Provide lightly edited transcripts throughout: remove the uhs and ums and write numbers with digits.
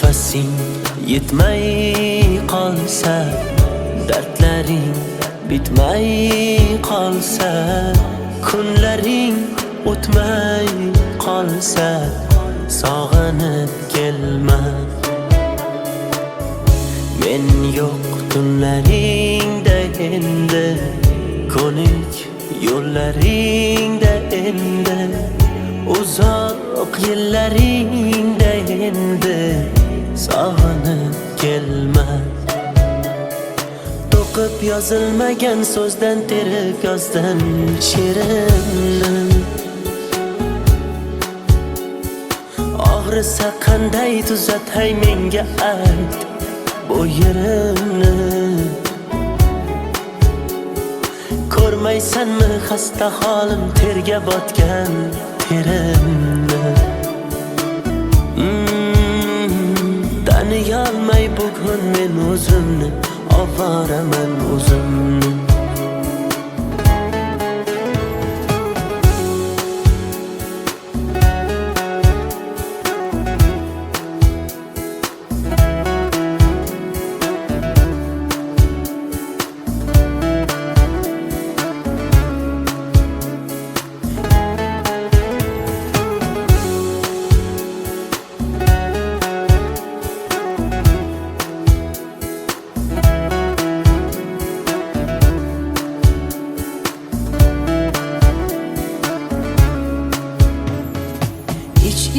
nafasing yetmay qolsa, dardlaring bitmay qolsa, kunlaring o'tmay qolsa, sog'inib kelma. Men yo'q tunlaringda endi, ko'nik yo'llaringda endi, uzoq yillaringda endi, sog'inib kelma. To'qib yozilmagan so'zdan terib yozdim she'rimni. Og'risa qanday tuzatay menga ayt bu yerimni. Ko'rmaysanmi xasta holim, terga botgan terimni. Taniyolmay bugun men o'zimni, ovoraman o'zimni.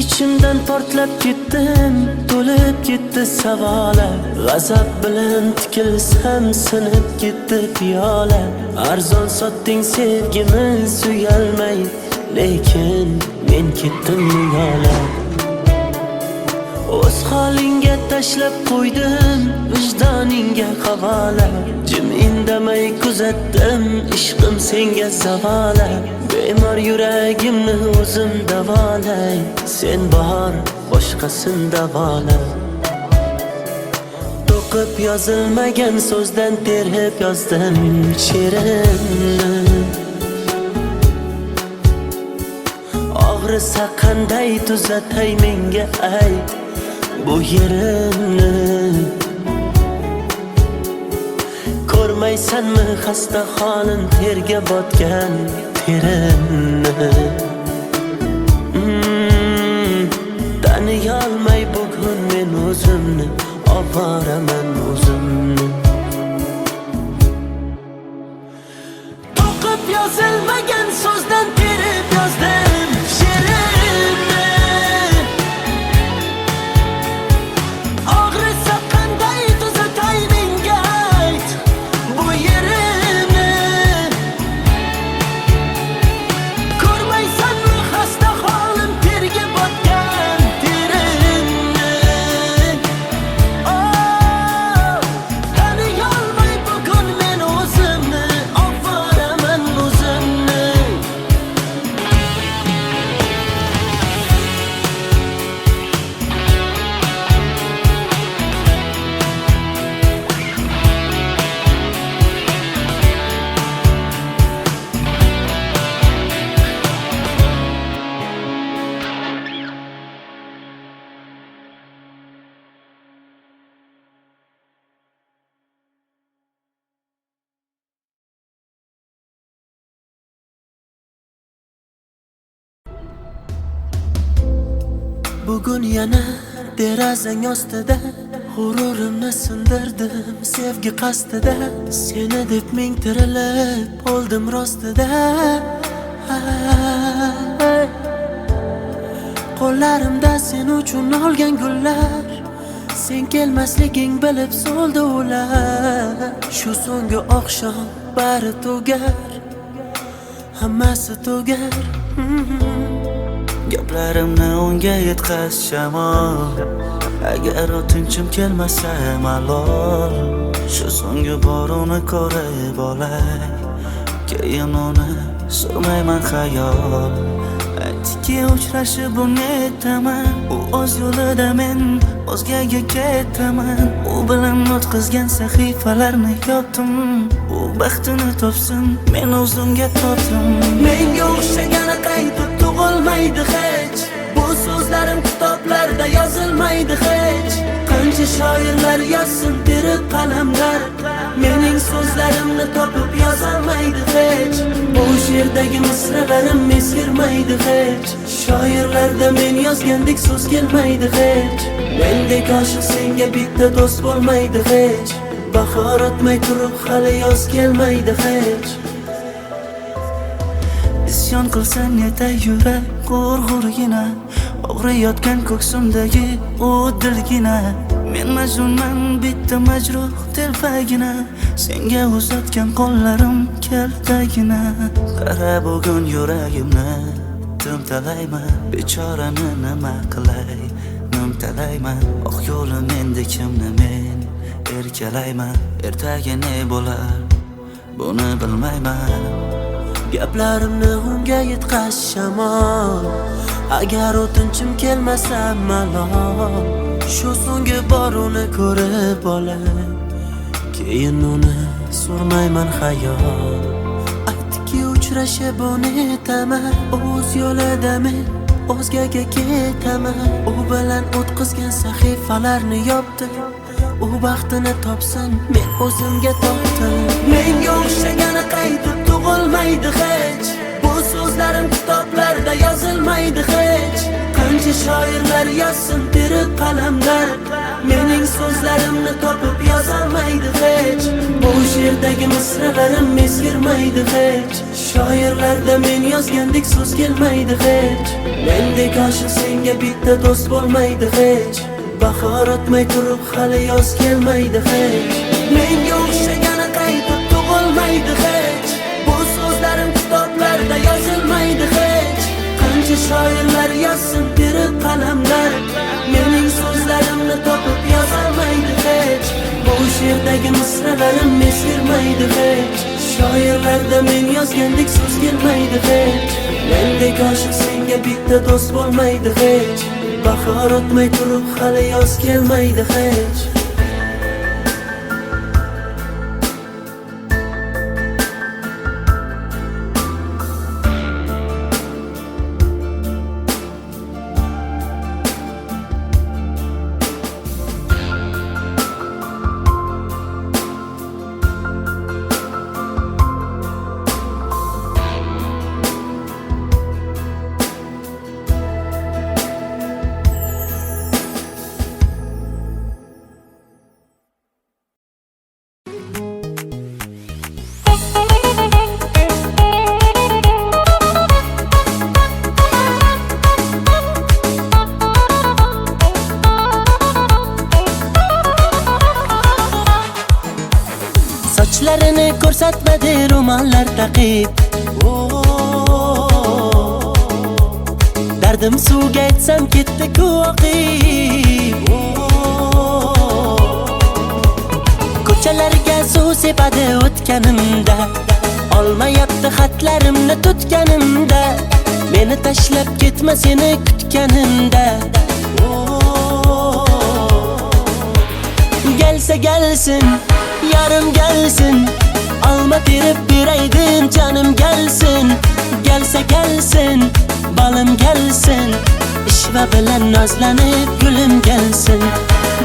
İçimden portlab ketdim, to'lib ketdi savolar. G'azab bilan tikilsam sinib ketdi piyola. Arzon sotding sevgimiz uyalmay, lekin men ketdim yo'la. O'z holingga tashlab qo'ydim, vijdoningga havola. Jim indamay kuzatdim, ishqim senga zavola. Bemor yuragimni o'zim davolay, sen bor boshqasin davola. To'qib yozilmagan so'zdan terib yozdim she'rimni. Og'risa qanday tuzatay menga ayt bu yerimni. Ko'rmaysanmi xasta holim, terga botgan terimni. Taniyolmay bugun men o'zimni, ovoraman o'zimni. To'qib yozilmagan so'zdan terib yozdim she'rimni. Og'risa qanday tuzatay menga ayt bu yerimni. Ko'rmaysanmi xasta holim, terga botgan terimni. Taniyolmay bugun men o'zimni, ovoraman o'zimni. Bugun yana derazang ostida g'ururimni sindirdim sevgi qasdida. Seni deb ming tirilib oldim rostida. Qo'llarimda sen uchun olgan gullar, sen kelmasliging bilib so'ldi ular. Shu so'nggi oqshom bari tugar, hammasi tugar. Gaplarimni unga yetkaz shamol, agar o'tinchim kelmasa malol. Shu so'nggi bor uni ko'rib olay, keyin uni surmayman xayol. Aytdiki uchrashib unetaman, u o'z yo'lida, men o'zgaga ketaman. U bilan o'tkazgan sahifalarni yopdim, u baxtini topsin, men o'zimga topdim. Menga o'xshagani qaytib tug'ilmaydi hech, bu so'zlarim kitoblarda yozilmaydi hech. shoirlar yozsin tirik qalamlar. Mening so'zlarimni topib yozolmaydi hech. Bu she'rdagi misralarim eskirmaydi hech. Shoirlarda men yozgandek so'z kelmaydi hech. Mendek oshiq senga bitta do'st bo'lmaydi hech. Bahor o'tmay turib hali yoz kelmaydi hech. Isyon qilsang netay yurak g'urg'urgina, og'riyotgan ko'ksimdagi u dilgina. Men majnunman bitta majruh telpagina, senga uzatgan qo'llarim kaltagina. Qara bugun yuragimni timtalayman, bechorani nima qilay nimtalayman. Oq yo'lim endi kimni men erkalayman. Ertaga ne bo'lar buni bilmayman. Gaplarimni unga yetkazshamon, agar o'tinchim kelmasa malol. Shu so'nggi bor uni ko'rib olay, keyin uni so'rmayman xayol. Aytdiki uchrashib unutaman, o'z yo'lida men o'zgaga ketaman. U bilan o'tkazgan sahifalarni yopdim, u baxtini topsin men o'zimga topdim. Menga o'xshagani qaytib tug'ilmaydi hech. Bu so'zlarim kitoblarda yozilmaydi hech. Qancha shoirlar yozsin tirik qalamlar, mening so'zlarimni topib yozolmaydi hech. Bu she'rdagi misralarim eskirmaydi hech. Shoirlarda men yozgandek so'z kelmaydi hech. Mendek oshiq senga bitta do'st bo'lmaydi hech. Bahor o'tmay turib hali yoz kelmaydi hech. Menga o'xshagani qaytib tug'ilmaydi hech. Bu so'zlarim kitoblarda yozilmaydi hech. Qancha shoirlar yozsin tirik qalamlar, mening so'zlarimni topib yozolmaydi hech. Bu she'rdagi misralarim eskirmaydi hech. Shoirlarda men yozgandek so'z kelmaydi hech. Mendek oshiq senga bitta do'st bo'lmaydi hech. Bahor o'tmay turib hali yoz kelmaydi hech. Sochlarini ko'rsatmadi ro'mollar taqib, dardim suvga aytsam ketdi-ku oqib. Ko'chalarga suv sepadi o'tganimda, olmayapti xatlarimni tutganimda. Meni tashlab ketma seni kutganimda. Gelsa gelsin, yarım gelsin, alma terib beraydim canım gelsin. Gelsa gelsin, balım gelsin, ishva bilan nozlanib gulim gelsin.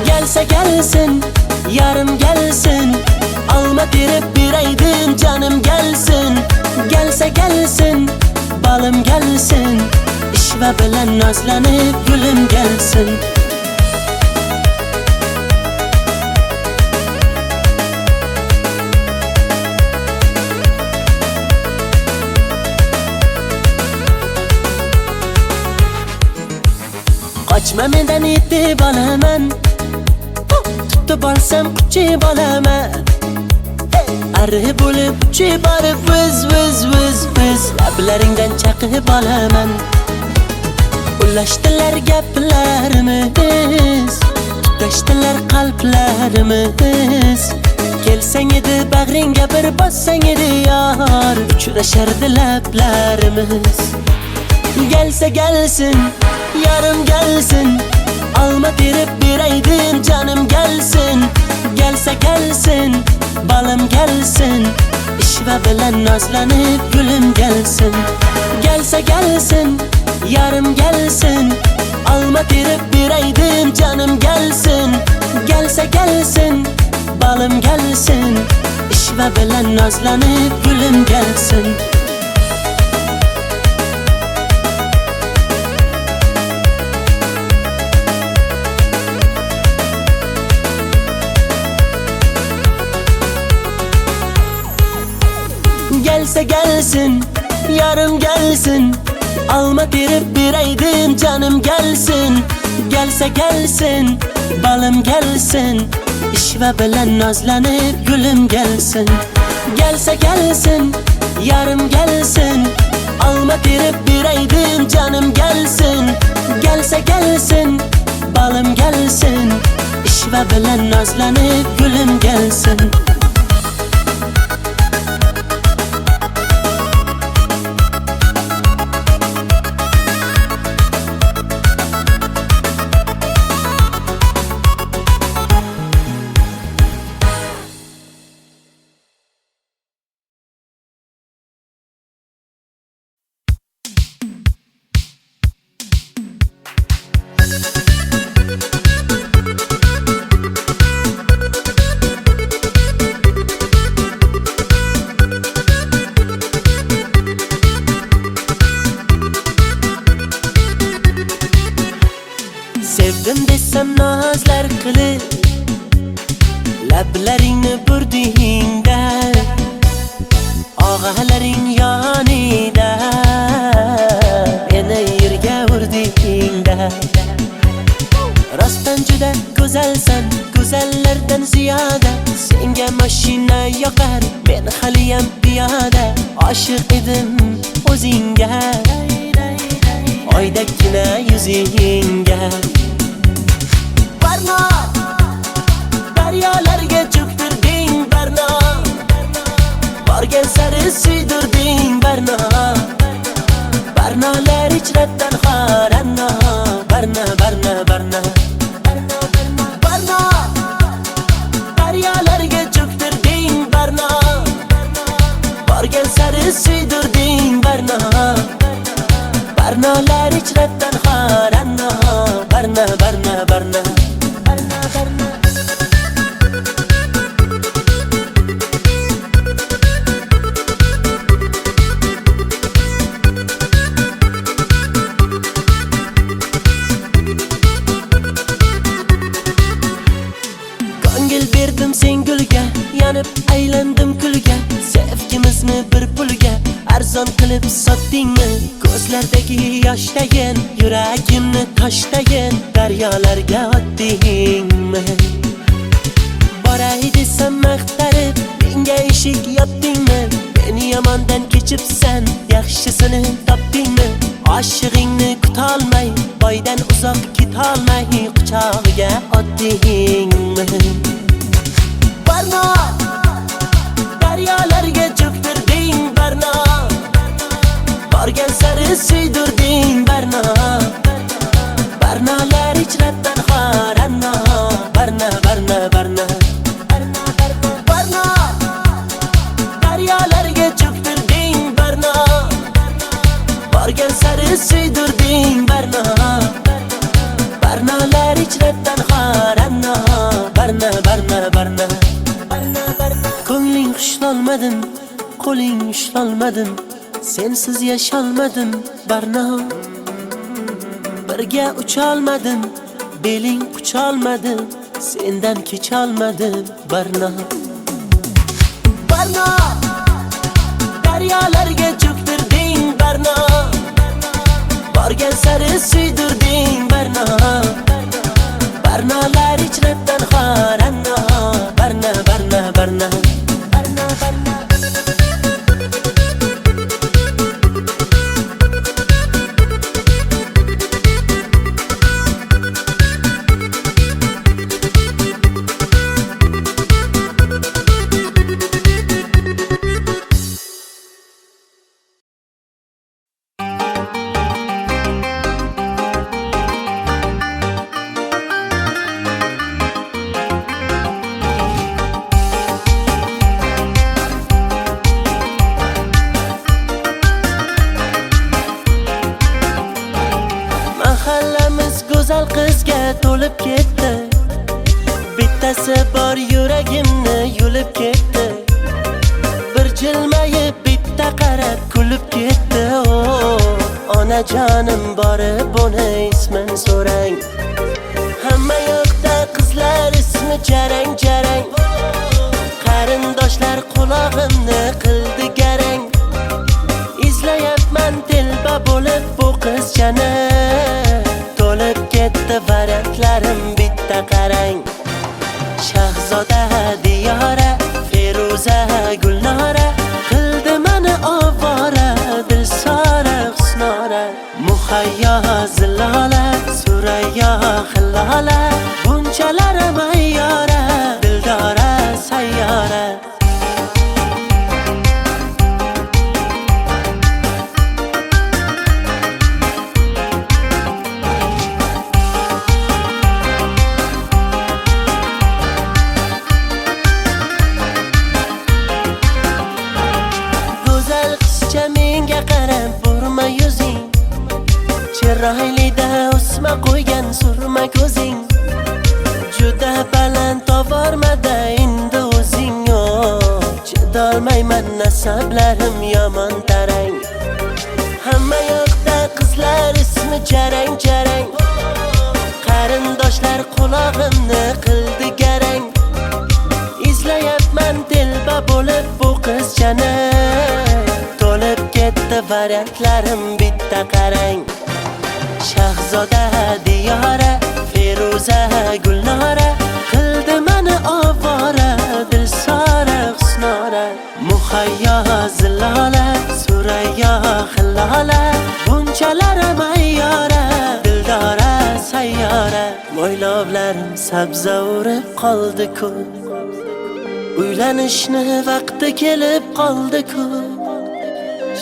Gelsa gelsin, yarım gelsin, alma terib beraydim canım gelsin. Gelsa gelsin, balım gelsin, ishva bilan nozlanib gulim gelsin. Qochma mendan yetib olaman, tutib olsam quchib olaman. Arri bo'lib uchib borib viz viz viz viz lablaringdan chaqib olaman. Ulashdilar gaplarimiz, tutashdilar qalblarimiz. Kelsang edi bag'ringga bir bossang edi yor, uchrashardi lablarimiz. Gelsa gelsin, yarım gelsin, alma terib beraydim canım gelsin. Gelsa gelsin, balım gelsin, ishva bilan nozlanib gulim gelsin. Gelsa gelsin, yarım gelsin, alma terib beraydim canım gelsin. Gelse gelsin, balım gelsin, işve bilen nazlanıp gülüm gelsin. Gelse gelsin, yarım gelsin, alma terip bireydim canım gelsin. Gelse gelsin, balım gelsin, işve bilen nazlanıp gülüm gelsin. Gelse gelsin, yarım gelsin, alma terip bireydim canım gelsin. Gelse gelsin, balım gelsin, işve bilen nazlanıp gülüm gelsin. Sevdim desem nazlar kılıp, lablaringni burdingda, og'alaring yonida, meni yerga urdingda. Rostdan juda go'zalsan, go'zallardan ziyoda, senga mashina yoqar, men haliyam piyoda. Oshiq edim o'zingga, oydagina yuzingga. Barno, daryolarga cho'ktirding Barno, borgan sari suydirding Barno. Barnolar ichrabdan xoranno, Barno, Barno, Barno. Barno, daryolarga cho'ktirding Barno, borgan sari suydirding Barno. Barnolar ichrabdan xoranno, Barno, Barno, Barno. Ko'ngil berdim sen gulga, yanib aylandim kulga. Sevgimizni bir pulga arzon qilib sotdingmi? Ko'zlardagi yoshdayin, yuragimni toshdayin, daryolarga otdingmi? Boray desam maqtarib, menga eshik yopdingmi? Meni yomondan kechibsan, yaxshisini topdingmi? Oshig'ingni kutolmay, boydan uzoq ketolmay, quchog'iga otdingmi? Barno, daryolarga cho'ktirding Barno, borgan sari suydirding Barno. Barnolar ichrabdan xoranno, Barno, Barno, Barno. Barno, daryolarga cho'ktirding Barno, borgan sari suydirding Barno. Barnolar ichrabdan xoranno, Barno, Barno, Barno. Ko'ngling xushlolmadim, qo'ling ushlolmadim, sensiz yasholmadim Barno. Birga ucholmadim, beling qucholmadim, sendan kecholmadim Barno. Barno, daryolarga cho'ktirding Barno, borgan sari suydirding Barno. Barnolar ichrabdan xoranno, Barno, Barno, Barno. go'zal qizga to'lib ketdi. bittasi bor yuragimni yulib ketdi. Bir jilmayib bitta qarab kulib ketdi. Onajonim borib uni ismin so'rang. Hamma yoqda qizlar ismi jarang jarang. Qarindoshlar qulog'imni qildi garang. Izlayapman telba bo'lib bu qizchani. To'lib ketdi variantlarim bitta qarang. Shahzoda Diyora, Feruza Gulnora, qildi meni ovora, Dilsora Husnora. Muhayyo Zilola, Surayyo Hillola, bunchalar mayyora, Dildora sayyora. Chiroylida o'sma qo'ygan surma ko'zing, juda baland tovormada endi o'zing. Chidolmayman nasablarim yomon tarang. Hamma yoqda qizlar ismi jarang jarang. Qarindoshlar qulog'imni qildi garang. Izlayapman telba bo'lib bu qizchani. To'lib ketdi variantlarim bitta qarang. Shahzoda Diyora, Feruza Gulnora, qildi meni ovora, Dilsora Husnora. Muhayyo Zilola, Surayyo Hillola, bunchalar mayyora, Dildora sayyora. Mo'ylovlarim sabza urib qoldi-ku, uylanishni vaqti kelib qoldi-ku.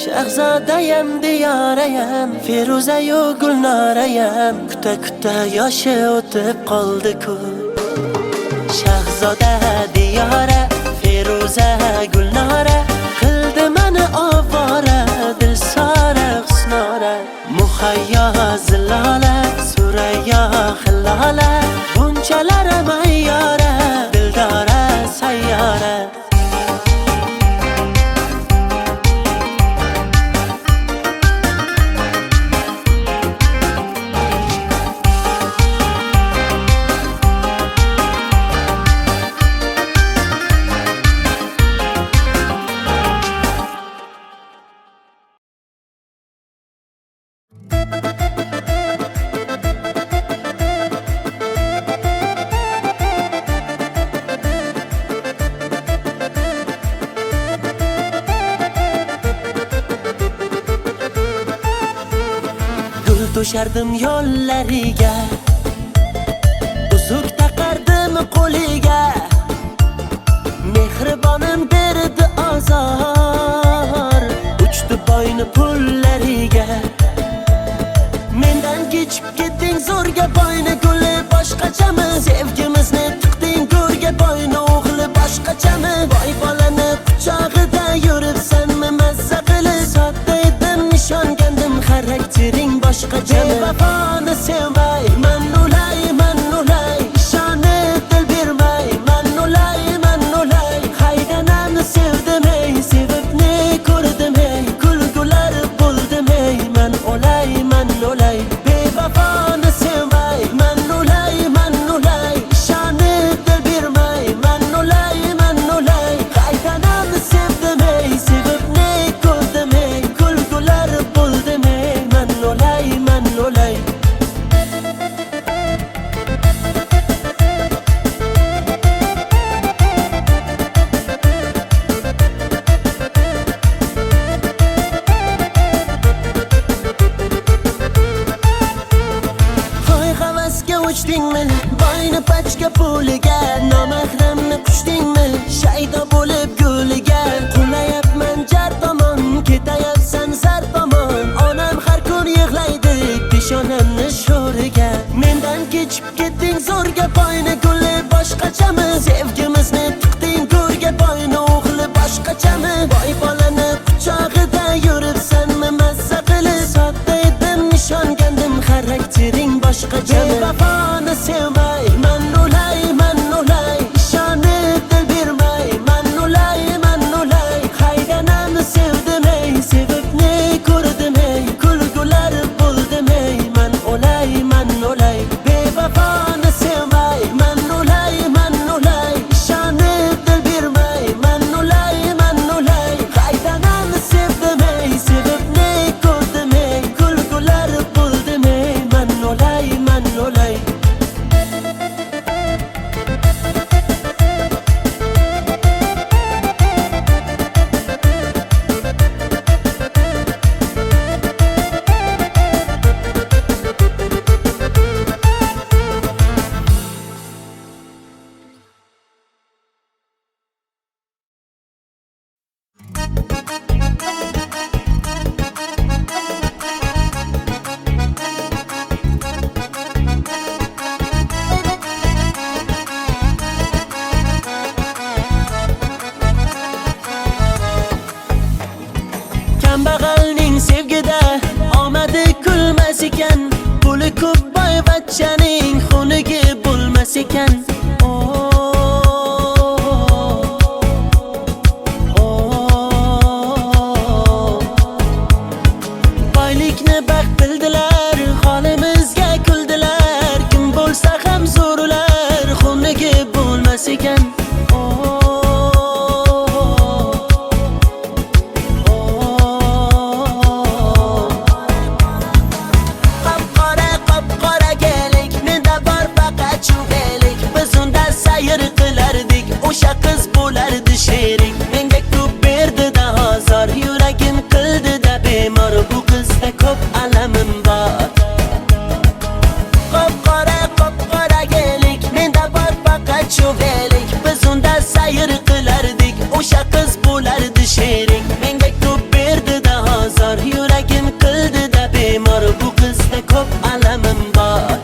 Shahzodayam Diyorayam, Feruzayu Gulnorayam, kuta kuta yoshi o'tib qoldi-ku. Shahzoda Diyora, Feruza Gulnora, qildi meni ovora, Dilsora Husnora. Muhayyo Zilola, Surayyo Hillola, bunchalar mayyora, Dildora sayyora. To'shardim yo'llariga, uzuk taqardim qo'liga. Mehribonim berdi azor, uchdi boyni pullariga. Mendan kechib ketding zo'rga boyni guli boshqachami? Sevgimizni tiqding go'rga boyni o'g'li boshqachami? Boy bolani quchog'ida yuribsanmi mazza qilib? Sodda edim nishongandim xaraktering boshqachami? Vafoni sevmay, man ulay, ishonib dil bermay, man ulay, haydanamni sevdim ey, sevib ne ko'rdim ey, kulgular bo'ldim ey, man ulay, bevafoni sevmay, man ulay, ishonib dil bermay, man ulay, haydanamni sevdim ey, sevib ne ko'rdim ey, kulgular bo'ldim ey, man ulay. Uchdingmi boyni pachka puliga, nomahramni qushdingmi shaydo bo'lib g'uliga? Qulayapman jar tomon, ketayapsan zar tomon. Onam har kun yig'laydi peshonamni sho'riga. Mendan kechib ketding zo'rga boyni guli boshqachami? Sevgimizni tiqding go'rga boyni o'g'li boshqachami? Boy bolani quchog'ida yuribsanmi mazza qilib? Sodda edim nishongandim xaraktering boshqachami? Vafoni sevmay, man ulay, bemor bu qizda ko'p alamim bor.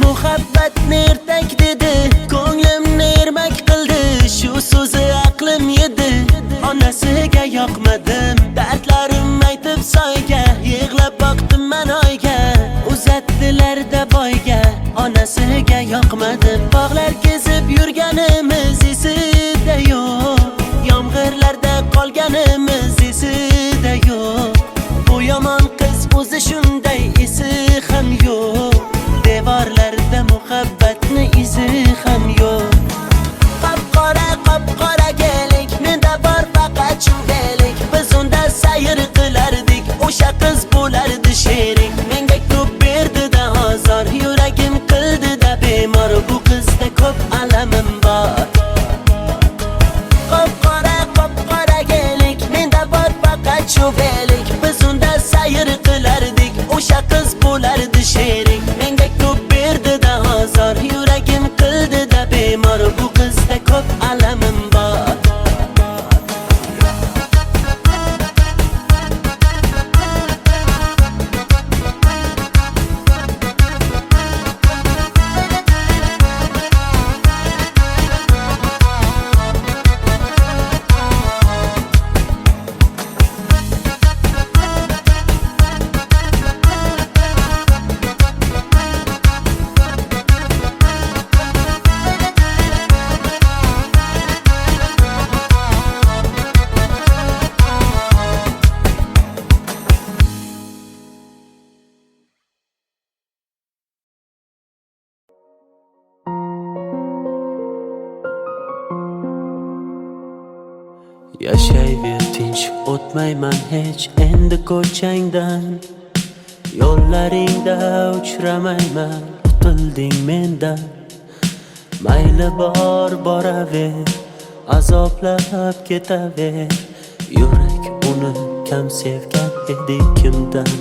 Muhabbatni ertak dedi, ko'nglimni ermak qildi. Shu so'zi aqlim yedi, onasiga yoqmadim. Dardlarim aytib soyga, yig'lab boqdim men oyga. Uzatdilar-da boyga, onasiga yoqmadim. Bog'lar kezib yurganimiz esida yo'q, yomg'irlarda qolganimiz esida yo'q. Bu yomon qiz o'zi shunday, esi ham yo'q. Devorlarda muhabbatni izi ham yo'q. Qop-qora kelik, menda bor faqat chundelik. Biz unda sayr qilardik, o'sha qiz bo'lardi sherik. Menga ko'p berdi-da azor, yuragim qildi-da bemor. Bu qizda ko'p alamim bor. Qop-qora kelik, menda bor faqat chundelik. Biz unda sayr qilardik, o'sha qiz bo'lardi sherik. Menga ko'p berdi-da azor, yuragim qildi-da bemor. Bu qizda ko'p alamim bor. Yashayver tinch, o'tmayman hech endi ko'changdan. Yo'llaringda uchramayman, qutilding mendan. Mayli bor boraver, azoblab ketaver. Yurak uni kam sevgan edi kimdan.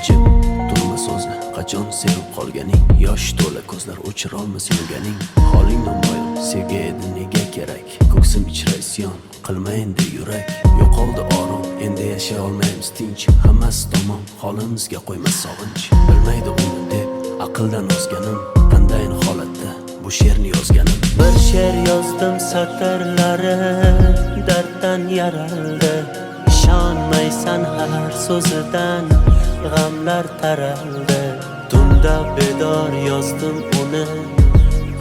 Jim turma so'zla, qachon sevib qolganing. Yosh to'la ko'zlar o'chirolmas yurganing. Holing namoyon, sevgi edi nega kerak. Ko'ksim ichra isyon, qilma endi yurak. Yo'qoldi orom, endi yashay olmaymiz tinch. Hammasi tamom, holimizga qo'ymas sog'inch. Bilmaydi uni deb aqldan ozganim, qandayin holatda bu she'rni yozganim. Bir she'r yozdim satrlari darddan yaraldi. Ishonmaysan har so'zidan g'amlar taraldi. Tunda bedor yozdim uni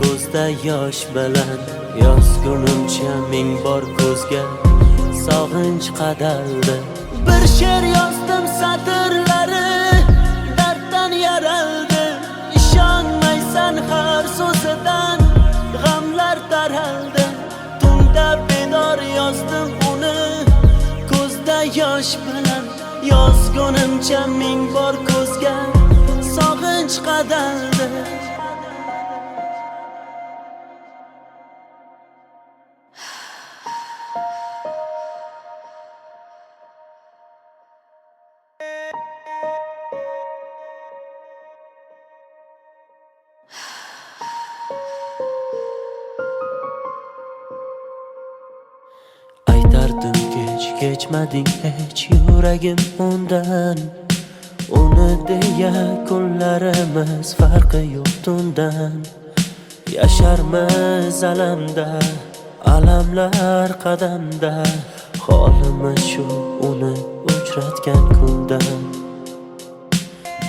ko'zda yosh bilan. Yozgunimcha ming bor ko'zga sog'inch qadaldi. Bir she'r yozdim satrlari darddan yaraldi. Ishonmaysan har so'zidan g'amlar taraldi. Tunda bedor yozdim uni ko'zda yosh bilan. Yozgunimcha ming bor ko'zga sog'inch qadaldi. Aytardim kechmading hech yuragim undan. Uni deya kunlarimiz farqi yo'q tundan. Yasharmiz alamda, alamlar qadamda. Holimiz shu uni uchratgan kundan.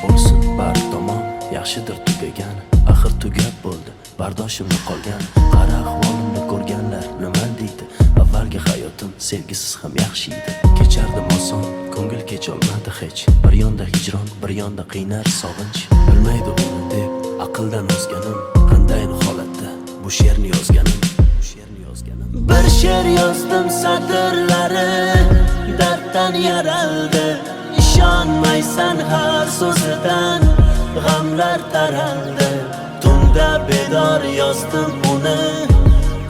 Bo'lsin bar tomon, yaxshidir tugagan. Axir tugab bo'ldi, bardoshimni qolgan. Qara ahvolimni ko'rganlar nima deydi? Avvalgi hayotim sevgisiz ham yaxshi edi. Kechardim oson, ko'ngil kecholmadi hech. Bir yonda hijron, bir yonda qiynar sog'inch. Bilmaydi uni deb aqldan ozganim, qandayin holatda bu she'rni yozganim. Bir she'r yozdim satrlari darddan yaraldi. Ishonmaysan har so'zidan g'amlar taraldi. Tunda bedor yozdim uni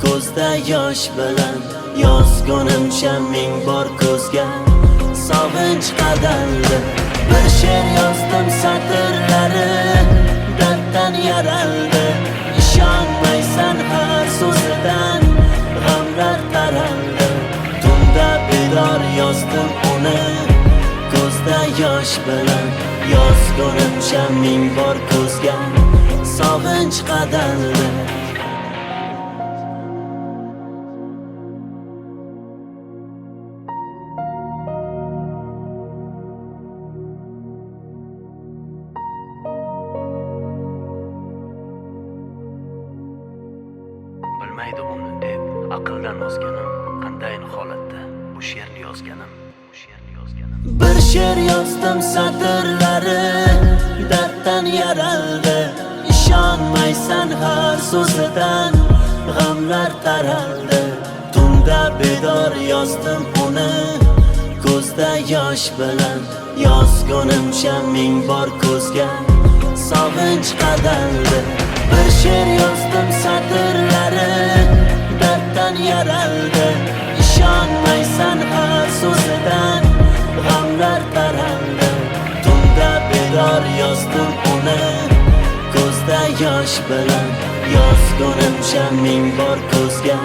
ko'zda ko'zda yosh bilan yozgunimcha ming bor ko'zga sog'inch qadaldi. Bir she'r yozdim satrlari darddan yaraldi. İşonmaysan har so'zidan g'amlar taraldi. Tunda bedor yozdim uni ko'zda yosh bilan yozgunimcha ming bor ko'zga sog'inch qadaldi. Bilmaydi uni deb aqldan ozganim, qandayin holatda bu she'rni yozganim. Bir she'r yozdim satrlari darddan yaraldi. İşonmaysan har so'zidan g'amlar taraldi. Tunda bedor yozdim uni ko'zda yosh bilan yozgunimcha ming bor ko'zga sog'inch qadaldi. Bir she'r yozdim satrlari darddan yaraldi. İşonmaysan har so'zidan g'amlar taraldi. Tunda bedor yozdim uni ko'zda yosh bilan yozgunimcha ming bor ko'zga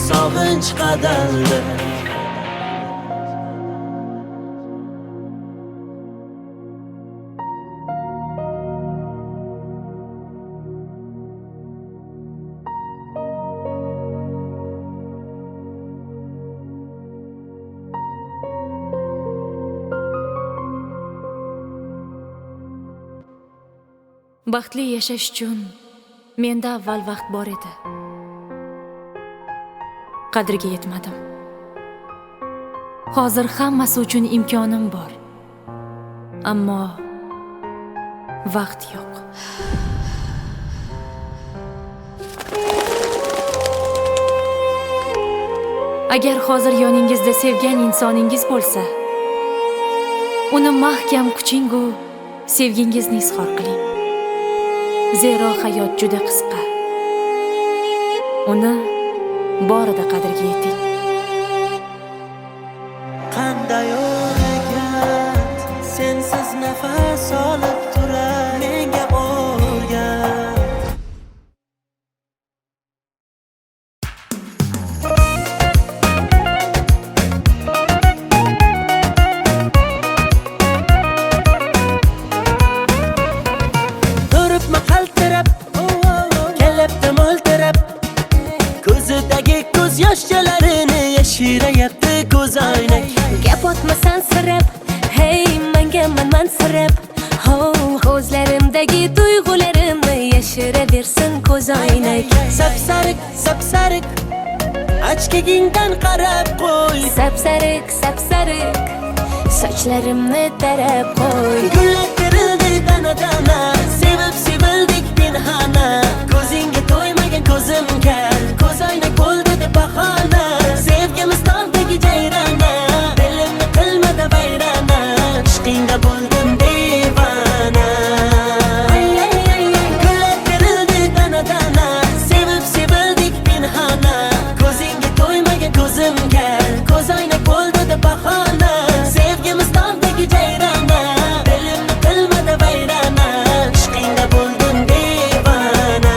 sog'inch qadaldi. Baxtli yashash uchun menda avval vaqt bor edi. Qadriga yetmadim. Hozir hammasi uchun imkonim bor. Ammo vaqt yo'q. Agar hozir yoningizda sevgan insoningiz bo'lsa, uni mahkam quchingu sevgingizni izhor qiling. Zero hayot juda qisqa. Uni borida qadriga yeting. Qanday o'rgat sensiz nafas olib turar menga o'rgat. Turibmi qaltirab kelibdi mo'ltirab ko'zidagi ko'z yoshlarini yashirayapti ko'z oynak. Gap otmasan sirab, hey menga mansirab. Ho, ko'zlarimdagi tuyg'ularimni yashiraversin ko'z oynak. Sapsariq, sapsariq ochkigingdan qarab qo'y. Sapsariq, sapsariq sochlarimni tarab qo'y. Gullar terildi dana-dana, sevib sevildik pinhona. Ko'zingga to'ymagan ko'zim kar, ko'z oynak bo'ldi deb bahona. Sevgimiz tog'dagi jayrona, dilimni qilmadi vayrona. Ishqingda bo'ldim devona. Gullar terildi dana-dana, sevib sevildik pinhona. Ko'zingga to'ymagan ko'zim kar, ko'z oynak bo'ldi deb bahona. Sevgimiz tog'dagi jayrona, dilimni qilmadi vayrona. Ishqingda bo'ldim devona.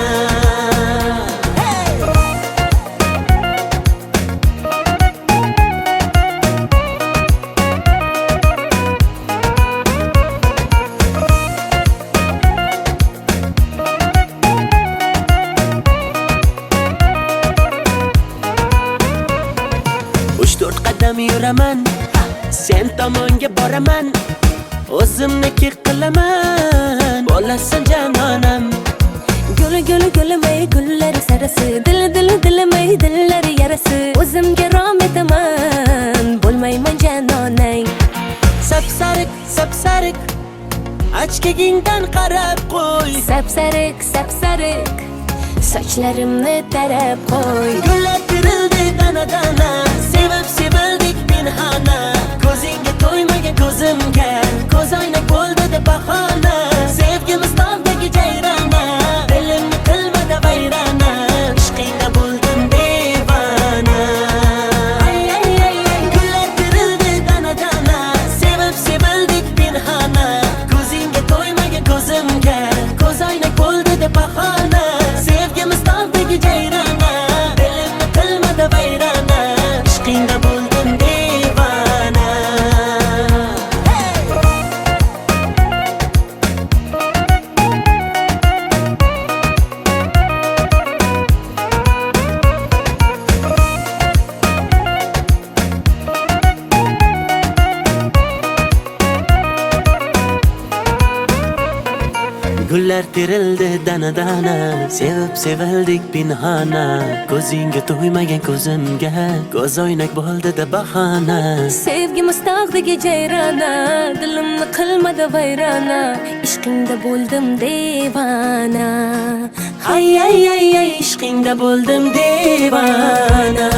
Uch to'rt qadam yuraman, sen tomonga boraman. O'zimniki qilaman, bo'lasan janonam. Guli guli gulimay gullar sarasi, dili dilimay dillar yarasi. O'zimga rom etaman, bo'lmayman janonang. Sapsariq, sapsariq ochkigingdan qarab qo'y. Sapsariq, sapsariq sochlarimni tarab qo'y. Gullar terildi dana-dana, sevib sevildik pinhona. Ko'zingga to'ymagan ko'zim kar, ko'z oynak bo'ldi deb bahona. Sevgimiz tog'dagi jayrona, dilimni qilmadi vayrona. Ishqingda bo'ldim devona. Gullar terildi dana-dana, sevib sevildik pinhona. Ko'zingga to'ymagan ko'zimga, ko'z oynak bo'ldi-da bahona. Sevgimiz tog'dagi jayrona, dilimni qilmadi vayrona. Ishqingda bo'ldim devona. Ay ay ay ay, ishqingda bo'ldim devona.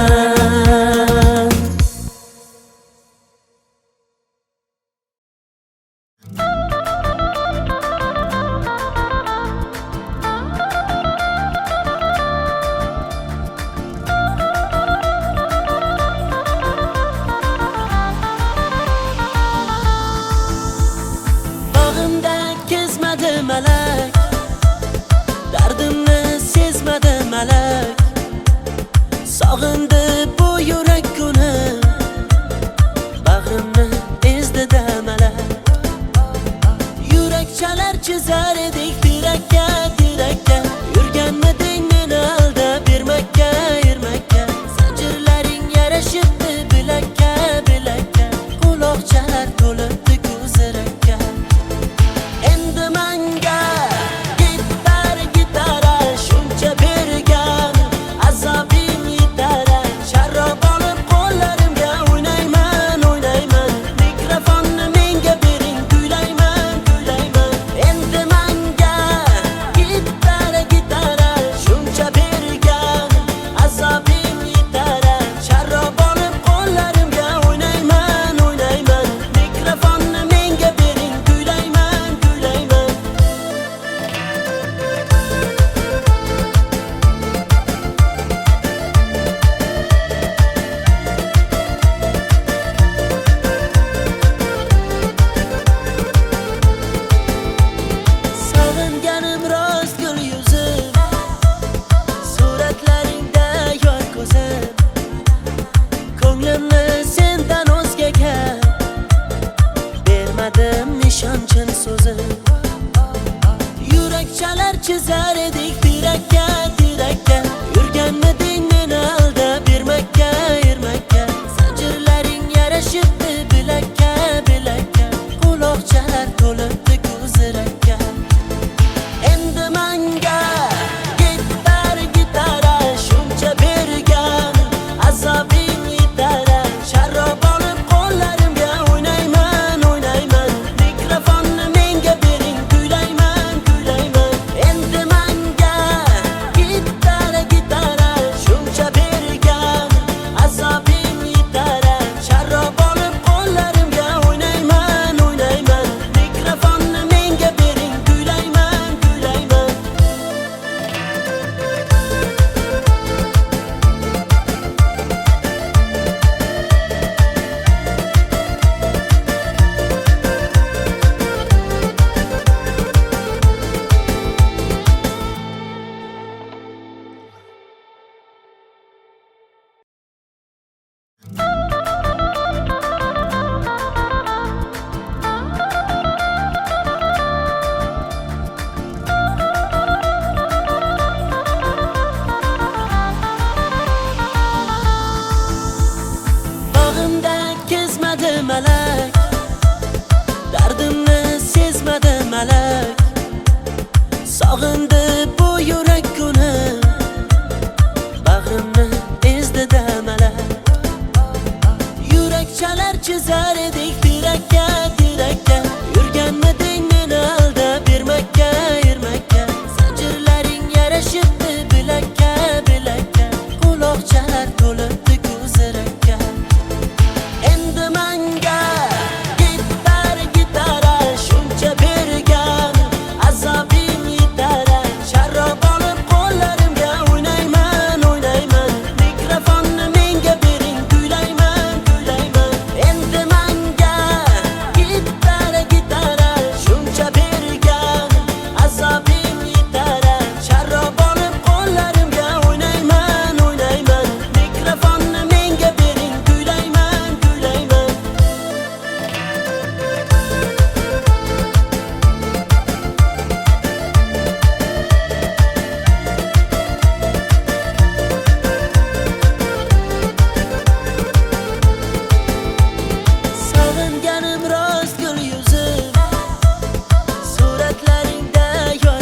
Bag'imda kezmadi malak, dardimni sezmadi malak. Sog'indi bu yurak kuni, bag'rimni ezdi-da malak. Yurak chalar chizar edik tirakka, tirakka. Yurganmiding meni aldab bermakka, ermakka. Zanjirlaring yarashibdi bilakka, bilakka. Quloqchalar to'libdi ko'zirakka. Endi menga gitara shuncha bergan, azobing yetar. Sharrob olib qo'llarimga o'ynayman, o'ynayman. Mikrofonni menga bering, kuylayman, kuylayman. Endi menga gitara shuncha bergan, azobing yetar. Sharrob olib qo'llarimga o'ynayman, o'ynayman. Mikrofonni menga bering, kuylayman, kuylayman. Sog'inganim rost gul yuzim, suratlaringda yor ko'zim. Ko'nglimni sendan o'zgaga bermadim nishonchin so'zim. Yurak chalar chizar edik tirakka, tirakka. Yurganmiding meni aldab bermakka, ermakka. Zanjirlaring yarashibdi bilakka, bilakka. Quloqchalar to'libdi ko'zirakka. Endi menga gitara shuncha bergan, azobing yetar. Sharrob olib qo'llarimga o'ynayman, o'ynayman. Mikrofonni menga bering, kuylayman, kuylayman. Endi menga gitara shuncha bergan, azobing yetar. Sharrob olib qo'llarimga o'ynayman, o'ynayman. Mikrofonni menga bering, kuylayman, kuylayman. Bag'imda kezmadi malak, dardimni sezmadi malak. Sog'indi bu yurak kuni, bag'rimni ezdi-da malak. Yurak chalar chizar edik tirakka, tirakka. Yurganmiding meni aldab bermakka, ermakka. Zanjirlaring yarashibdi bilakka, bilakka. Quloqchalar to'libdi ko'zirakka. Endi menga gitara shuncha bergan, azobing yetar. Sharrob olib qo'llarimga o'ynayman, o'ynayman. Mikrofonni menga bering, kuylayman, kuylayman. Endi menga gitara shuncha bergan, azobing yetar. Sharrob olib qo'llarimga o'ynayman, o'ynayman. Mikrofonni menga bering, kuylayman, kuylayman. Sog'inganim rost gul yuzim, suratlaringda yor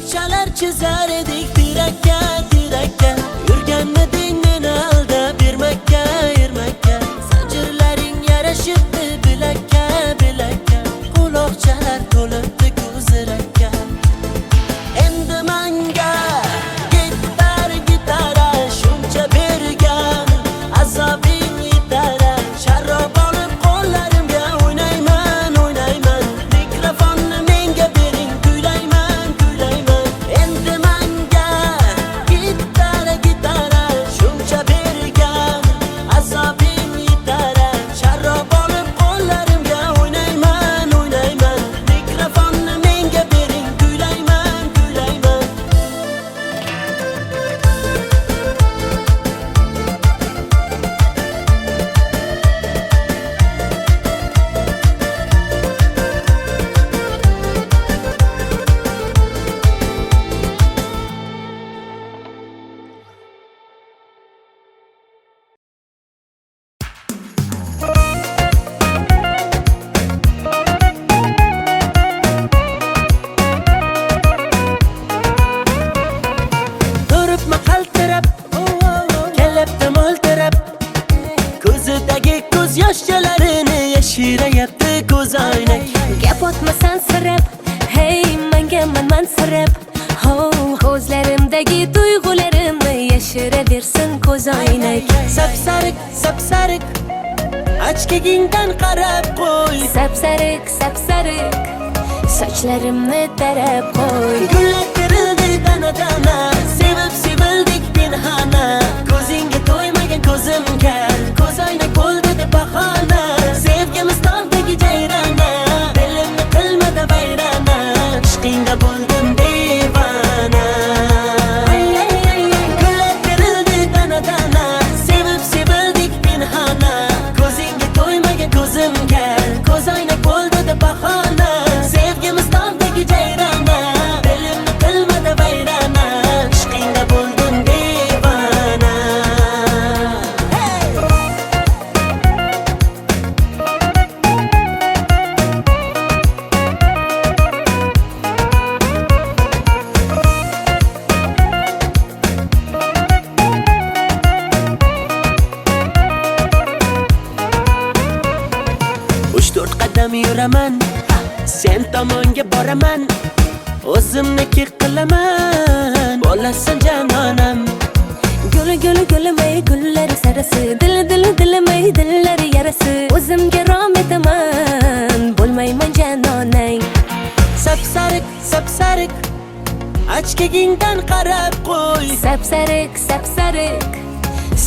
naqshalar chizar edik tirakka tirakka yurganmiding meni aldab ermakka ermakka zanjirlaring yarashibdi bilakka bilakka quloqchalar to'libdi ko'zirakka endi manga gitara shuncha bergan azobing yetar sharob olib qo'llarimga o'ynayman o'ynayman mikrofonni menga bering kuylayman kuylayman endi manga gitara shuncha bergan azobing yetar sharob olib qo'llarimga o'ynayman o'ynayman mikrofonni menga bering kuylayman kuylayman turibmi qaltirab kelibdi mo'ltirab ko'zidagi ko'z yoshlarini yashirayapti ko'zoynak Gap otmasan sirab hey menga mansirab ho ko'zlarimdagi tuyg'ularimni yashiraversin ko'zoynak sapsariq sapsariq ochkagingdan qarab qo'y sapsariq sochlarimni tarab qo'y gullar terildi dana dana sevib sevildik pinhona ko'zingga to'ymagan ko'zim kar ko'zoynak bo'ldi deb bahona sevgimiz tog'dagi jayrona dilimni qilmadi vayrona ishqingda bo'ldim devona gullar terildi dana dana sevib sevildik pinhona ko'zingga to'ymagan ko'zim kar ko'zoynak bo'ldi deb bahona sevgimiz tog'dagi jayrona dilimni qilmadi vayrona ishqingda bo'ldim devona uch to'rt qadam yuraman sen tomonga boraman o'zimniki qilaman bo'lasan janonam Gullamay gullari sarasi dilimay dillari yarasi o'zimga rom etaman bo'lmayman janonang sapsariq sapsariq ochkagingdan qarab qo'y sapsariq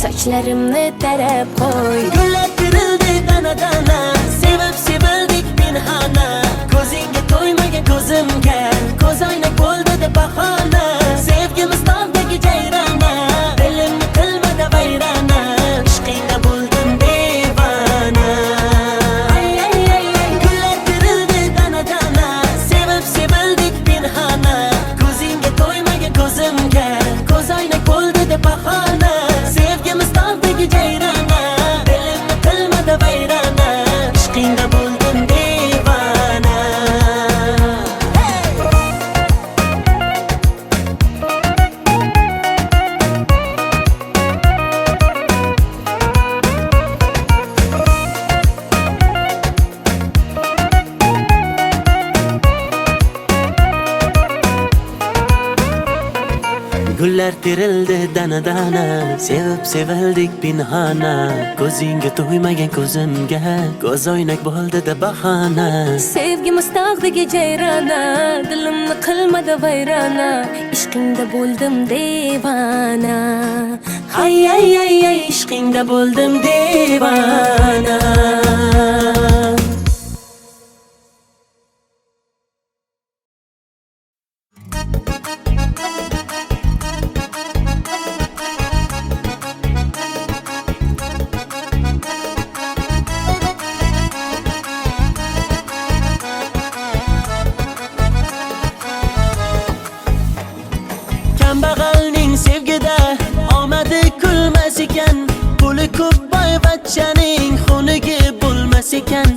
sochlarimni tarab qo'y gullar terildi dana dana sevib sevildik pinhona ko'zingga to'ymagan ko'zim kar ko'zoynak bo'ldi deb bahona sevgimiz tog'dagi jayrona dilimni qilmadi vayrona ishqingda bo'ldim devona gullar terildi dana dana sevib sevildik pinhona ko'zingga to'ymagan ko'zim kar ko'zoynak bo'ldi deb bahona sevgimiz tog'dagi jayrona dilimni qilmadi vayrona ishqingda bo'ldim devona gullar terildi dana dana sevib sevildik pinhona ko'zingga to'ymagan ko'zimga ko'zoynak bo'ldi deb bahona sevgimiz tog'dagi jayrona dilimni qilmadi vayrona ishqingda bo'ldim devona ay ishqingda bo'ldim devona kambag'alning sevgida omadi kulmas ekan puli ko'p boyvachchaning xunigi bo'lmas ekan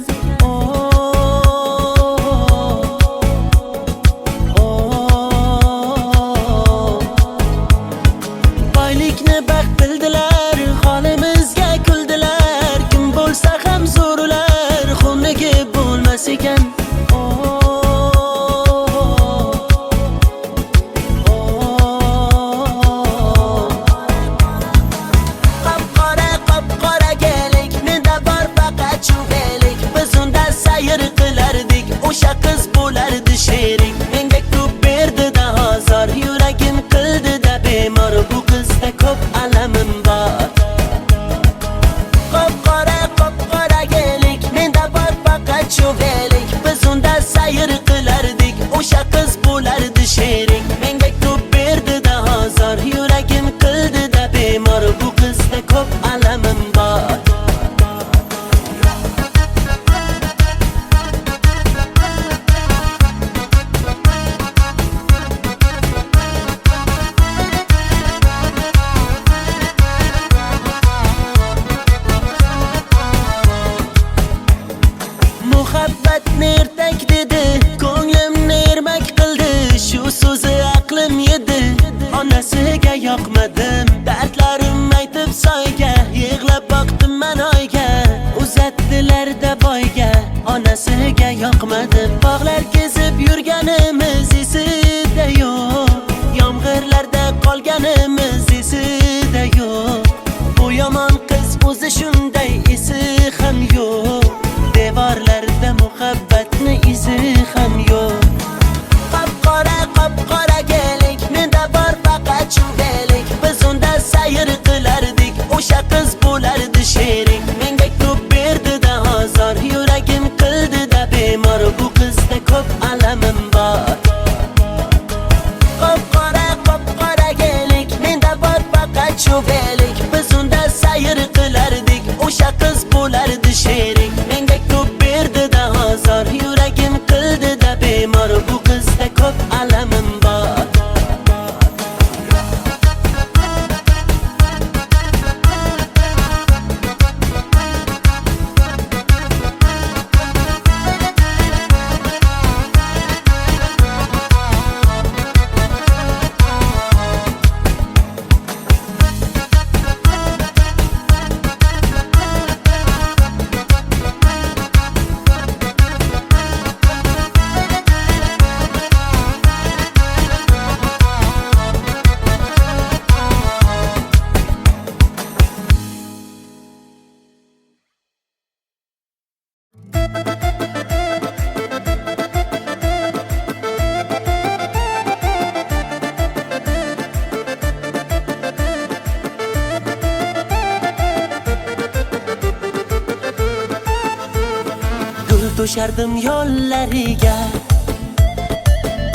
ko'shardim yo'llariga,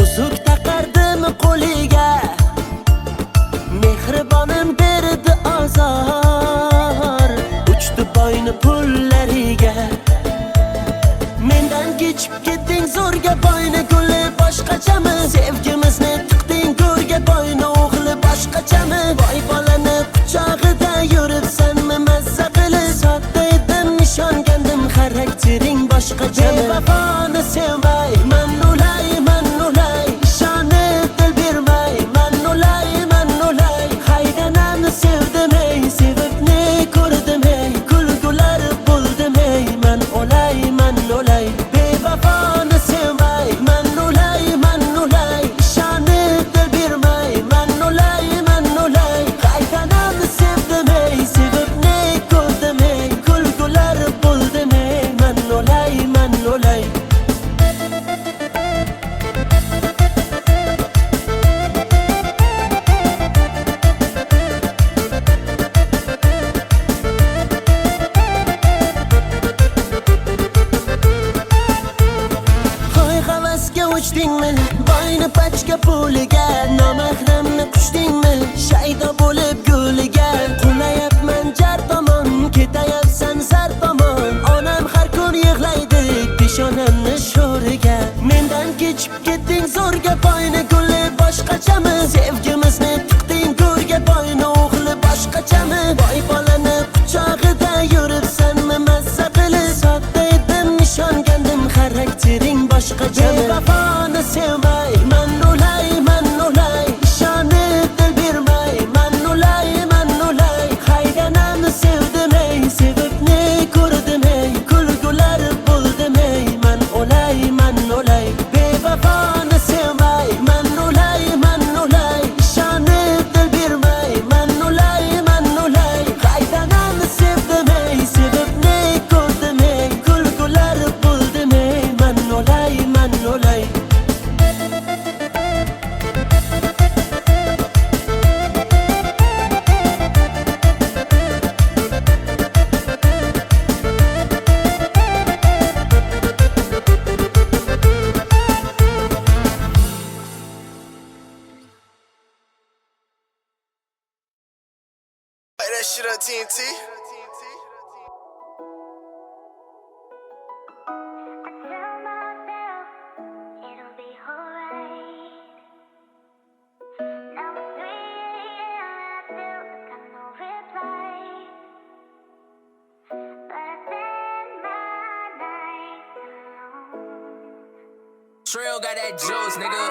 uzuk taqardim qo'liga, mehribonim berdi azor, uchdi boyni pullariga. Mendan kechib ketding zo'rga boyni guli boshqachami, sevgimizni tiqding go'rga boyni o'g'li boshqachami. Voy bolani quchog'ida yuribsanmi mazza qilib, sodda edim ishongandim xaraktering boshqachami. Bevafoni sevmay man o'lay, ishonib dil bermay man o'lay, haydanani sevdim ey, sevib ne ko'rdim ey, kulgular bo'ldim ey, man o'lay, bevafoni sevmay man o'lay, ishonib dil bermay man o'lay, haydanani sevdim ey, sevib ne ko'rdim ey, kulgular bo'ldim ey, man o'lay. Uchdingmi boyni pachka puliga, nomahramni quchdingmi shaydo bo'lib go'liga. Qulayapman jar tomon, ketayapsan zar tomon, onam har kun yig'laydi peshonamni sho'riga. Mendan kechib ketding zo'rga boyni guli boshqachami, sevgimizni tiqding go'rga boyni o'g'li boshqachami. Voy bolani quchog'ida yuribsanmi mazza qilib, sodda edim ishongandim xaraktering boshqachami. Bevafoni sevmay man o'lay, ishonib dil bermay man o'lay, haydanani sevdim ey, sevib ne ko'rdim ey, kulgular bo'ldim ey, man o'lay, bevafoni sevmay man o'lay, ishonib dil bermay man o'lay, haydanani sevdim ey, sevib ne ko'rdim ey, kulgular bo'ldim ey, man o'lay. That shit on TNT. Trail got that juice, nigga.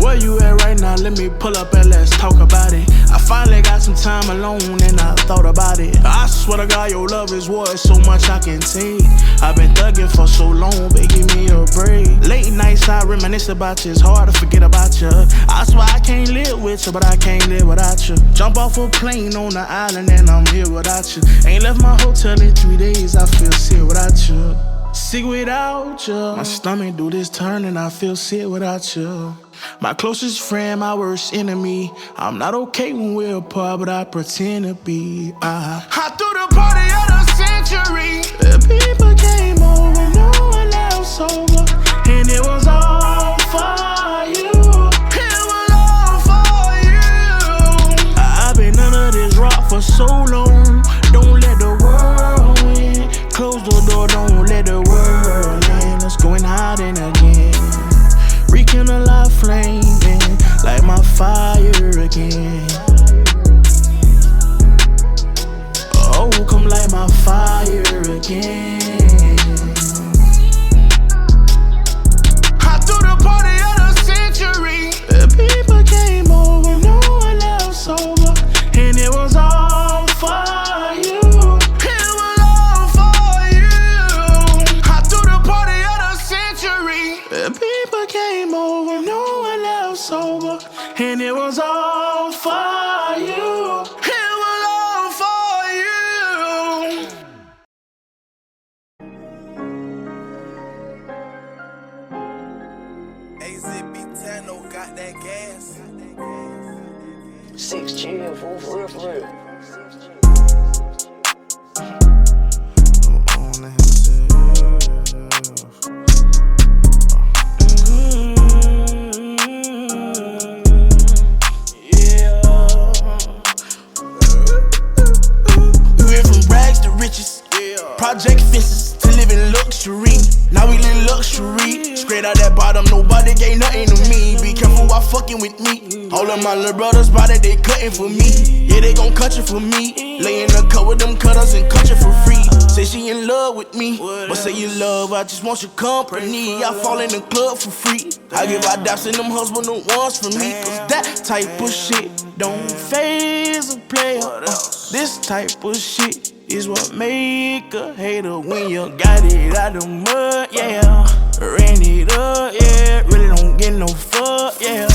Where you at right now? Let me pull up and let's talk about it. I finally got some time alone and I thought about it. I swear to God, your love is worth so much I can take. I've been thugging for so long, baby, give me a break. Late nights I reminisce about you, it's hard to forget about you. I swear I can't live with you, but I can't live without you. Jump off a plane on the island and I'm here without you. Ain't left my hotel in 3 days, I feel sick without you. Sick without you. My stomach do this turn and I feel sick without you. My closest friend, my worst enemy. I'm not okay when we're apart, but I pretend to be. I threw the party of the century. The people came over, no one else sober, and it was all for you. It was all for you. I've been under this rock for so long. Don't let the world win. Close the door, don't let the world in. Let's go and hide in again. Rekindle flaming like my fire again. Oh, come light my fire again. I threw the party of the century. The people came over, no one else sober, and it was all for you. It was all for you. I threw the party of the century. The people came over, no one else sober, and it was all that gas. 6 chill, fool, for real, for real. Project fences to live in luxury. Now we live luxury. Straight out that bottom, nobody gave nothing to me. Be careful while fucking with me. All of my little brothers body, they cutting for me. Yeah, they gon' cut you for me. Lay in the cut with them cutters and cut you for free. Say she in love with me, but say you love, I just want your company. I fall in the club for free. I give our daps and them husband the ones for me. Cause that type of shit don't phase a player. This type of shit is what make a hater when you got it out the mud, yeah. Ran it up, yeah. Really don't get no fuck, yeah.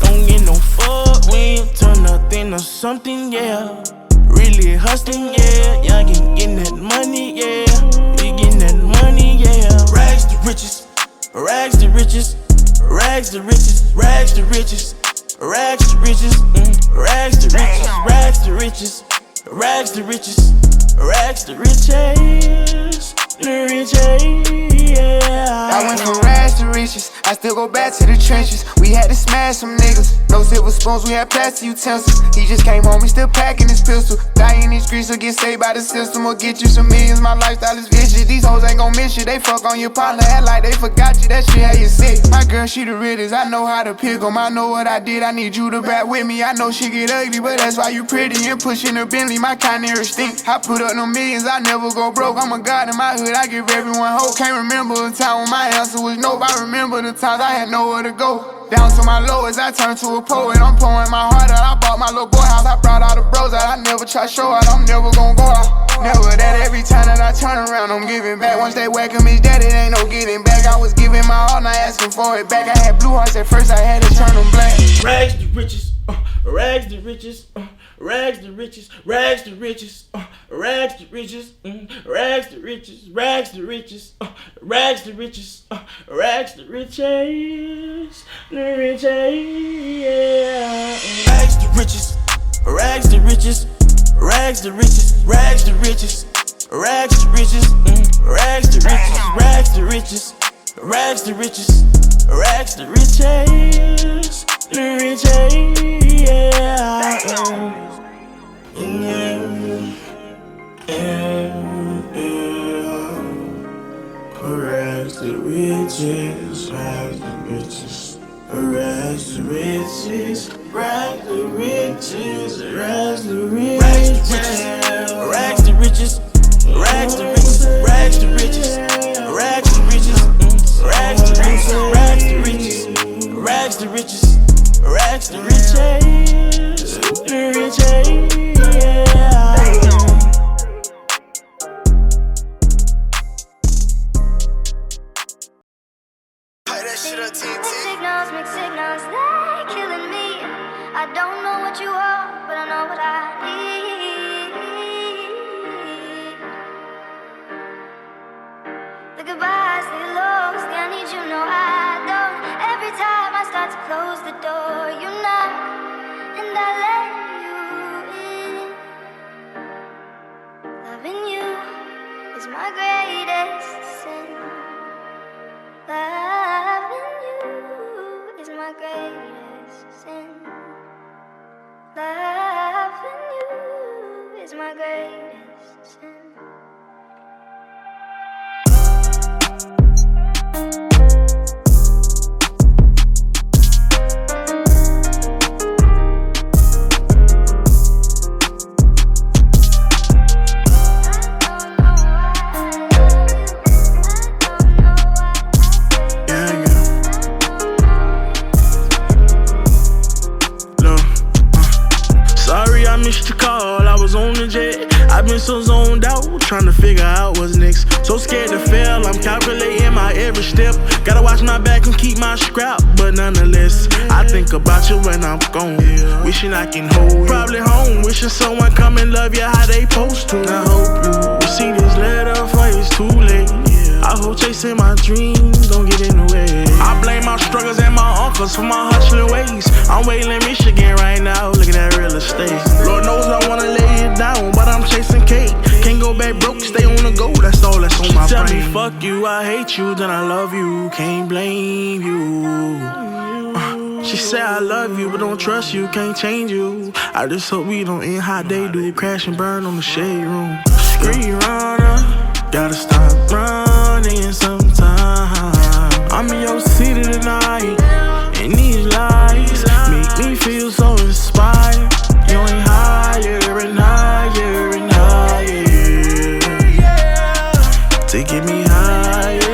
Don't get no fuck when you turn nothing to something, yeah. Really hustling, yeah. Y'all getting that money, yeah. We getting that money, yeah. Rags to riches, rags to riches, rags to riches, rags to riches, rags to riches, rags to riches, rags to riches, rags to riches. Rags to riches, the riches, yeah. I went from rags to riches, I still go back to the trenches. We had to smash some niggas, no silver spoons, we had plastic utensils. He just came home, he still packing his pistol. Die in these streets or get saved by the system or get you some millions. My lifestyle is vicious, these hoes ain't gon' miss you. They fuck on your partner, act like they forgot you, that shit had you sick. My girl, she the realest, I know how to pick 'em. I know what I did, I need you to back with me. I know she get ugly, but that's why you pretty and pushing a Bentley. My kind of stink, I put up no millions, I never go broke. I'm a god in my hood, I give everyone hope. Can't remember a time when my answer was nope. I remember the times I had nowhere to go. Down to my lowest, I turned to a poet. I'm pouring my heart out, I bought my little boy house. I brought all the bros out, I never try show out. I'm never gon' go out. Never that every time that I turn around, I'm giving back. Once they whack him, his daddy, ain't no getting back. I was giving my all, not asking for it back. I had blue hearts at first, I had to turn them black. Rags to riches, rags to riches, rags to riches, rags to riches, rags to riches, rags to riches, rags to riches, rags to riches, rags to riches, the riches, yeah. Rags to riches, rags to riches, rags to riches, rags to riches, rags to riches, rags to riches, rags to riches, rags to riches, rags to riches, the riches, yeah. Rags to riches, rags to riches, rags to riches, rags to riches, rags to riches, rags to riches, rags to riches, rags to riches, rags to riches, rags to riches, rags to riches, rags to riches, rags to riches, the riches, yeah. Mixed signals, they're killing me. I don't know what you are, but I know what I need. The goodbyes, the lows, I need you, no I don't. Every time I start to close the door, you knock, and I let you in. Loving you is my greatest sin. Loving you is my greatest sin. Loving you is my greatest sin. So zoned out, trying to figure out what's next. So scared to fail, I'm calculating my every step. Gotta watch my back and keep my scrap, but nonetheless, I think about you when I'm gone. Wishing I can hold you. Probably home, wishing someone come and love you how they supposed to. I hope you see this letter before it's too late. I hope chasing my dreams don't get in the way. I blame my struggles and my uncles for my hustling ways. I'm waiting in Michigan right now, looking at real estate. Lord knows I wanna lay it down, but I'm chasing cake. Can't go back broke, stay on the go, that's all that's on my brain. Tell me fuck you, I hate you, then I love you, can't blame you. She said I love you, but don't trust you, can't change you. I just hope we don't end how they do, crash and burn on the shade room. Screen runner, gotta stop running sometime. I'm in your city tonight, and these lights make me feel so inspired. You ain't higher and higher and higher to get me higher.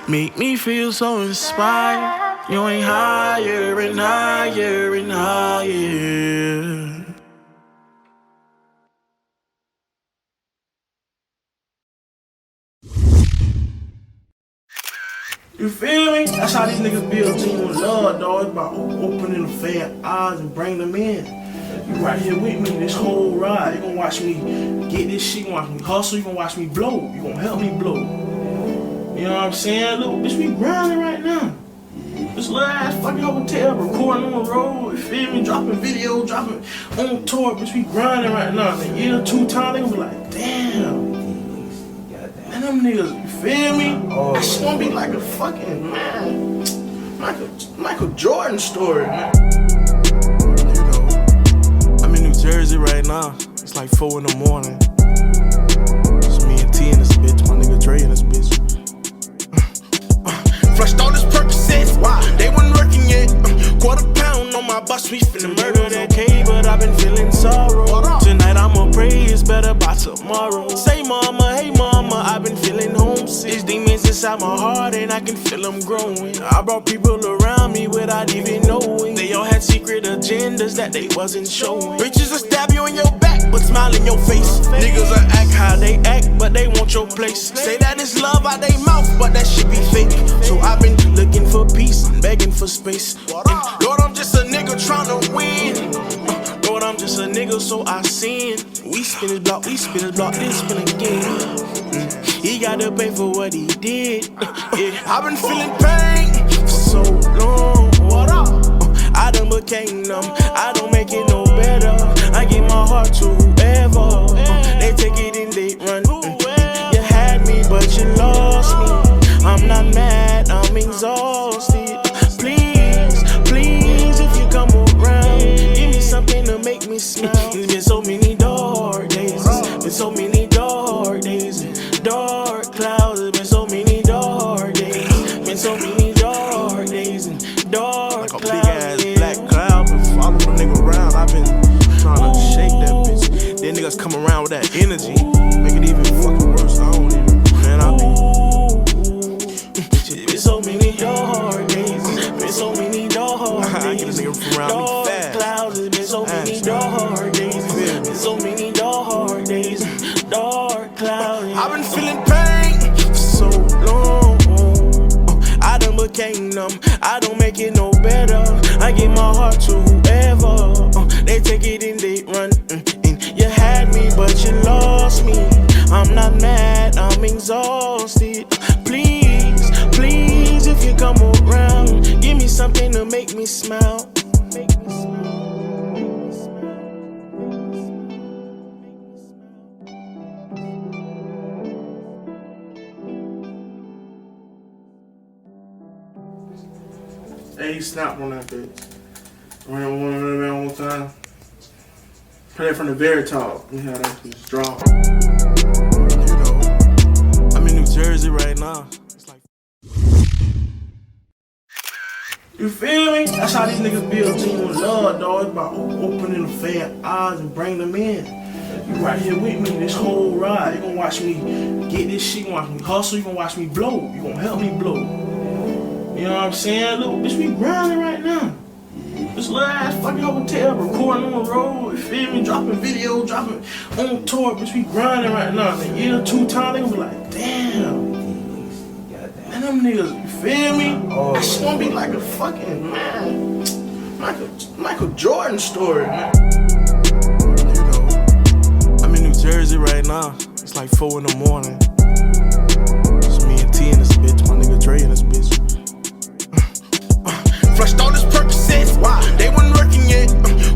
Make me feel so inspired. You ain't higher and higher and higher. You feel me? That's how these niggas build a team with love, dog. It's about opening the fan eyes and bring them in. You right here with me this whole ride. You gonna watch me get this shit. You gonna watch me hustle. You gonna watch me blow. You gonna help me blow. You know what I'm saying? Look, bitch, we grinding right now. This little ass fucking hotel, recording on the road, you feel me? Dropping video, dropping on tour, bitch, we grinding right now. In a year, 2 times, they gonna be like, damn. Man, them niggas, you feel me? That shit gonna be like a fucking, man, Michael Jordan story, man. You know, I'm in New Jersey right now. It's like 4 in the morning. It's me and T in this bitch, my nigga Dre in this bitch. Flushed all this Percocets, wow, they wasn't working yet. Quarter pound on my bus, we finna murder that okay, but I've been feeling sorrow. Tonight I'ma pray it's better by tomorrow. Say mama, hey mama, I've been feeling homesick. These demons inside my heart and I can feel them growing. I brought people around me without even knowing. They all had secret agendas that they wasn't showing. Bitches will stab you in your back, but smile in your face. Niggas will act how they act, but they want your place. Say that it's love out they mouth, but that shit be fake. So I've been looking for peace, begging for space. And Lord, I'm just a nigga tryna win. Lord, I'm just a nigga, so I sin. We spin his block, then spin again. He gotta pay for what he did. Yeah, I've been feeling pain for so long. I done became numb, I don't make it no better. I give my heart to whoever. They take it and they run. You had me, but you lost me. I'm not mad, I'm exhausted. Please, please, if you come around, give me something to make me smile. It's been so many dark days, been so many dark days, dark clouds. It's been so many dark days, been so many dark days and dark clouds. Like a big ass black cloud, been following a nigga around. I've been trying to shake that bitch. Then niggas come around with that energy, make it even fucking worse. I don't even, man, I be. Been so many dark days, been so many dark days. I get a nigga from around me fast. Clouds, it's been so many dark days, been so many dark days, dark clouds. I've been feeling kingdom, I don't make it no better. I give my heart to whoever. They take it and they run. You had me, but you lost me. I'm not mad, I'm exhausted. Please, please, if you come around, give me something to make me smile. Hey, you snapped on that bitch. Ran one of them at one time. Play it from the very top. Let me have that bitch drop. You know, I'm in New Jersey right now. It's like, you feel me? That's how these niggas build a team with love, dog. It's about opening the fan eyes and bring them in. You right here with me this whole ride. You gonna watch me get this shit. You gonna watch me hustle. You gonna watch me blow. You gonna help me blow. You know what I'm saying? Look, bitch, we grinding right now. This little ass fucking hotel, recording on the road, you feel me? Dropping video, dropping on tour, bitch, we grinding right now. In a year, 2 times, they gonna be like, damn. Man, them niggas, you feel me? That shit gonna be like a fucking, man, Michael Jordan story, man. you know, I'm in New Jersey right now. It's like 4 in the morning. It's me and T in this bitch, my nigga Dre in this bitch. Flushed all this Percocets, wow, they wasn't working yet.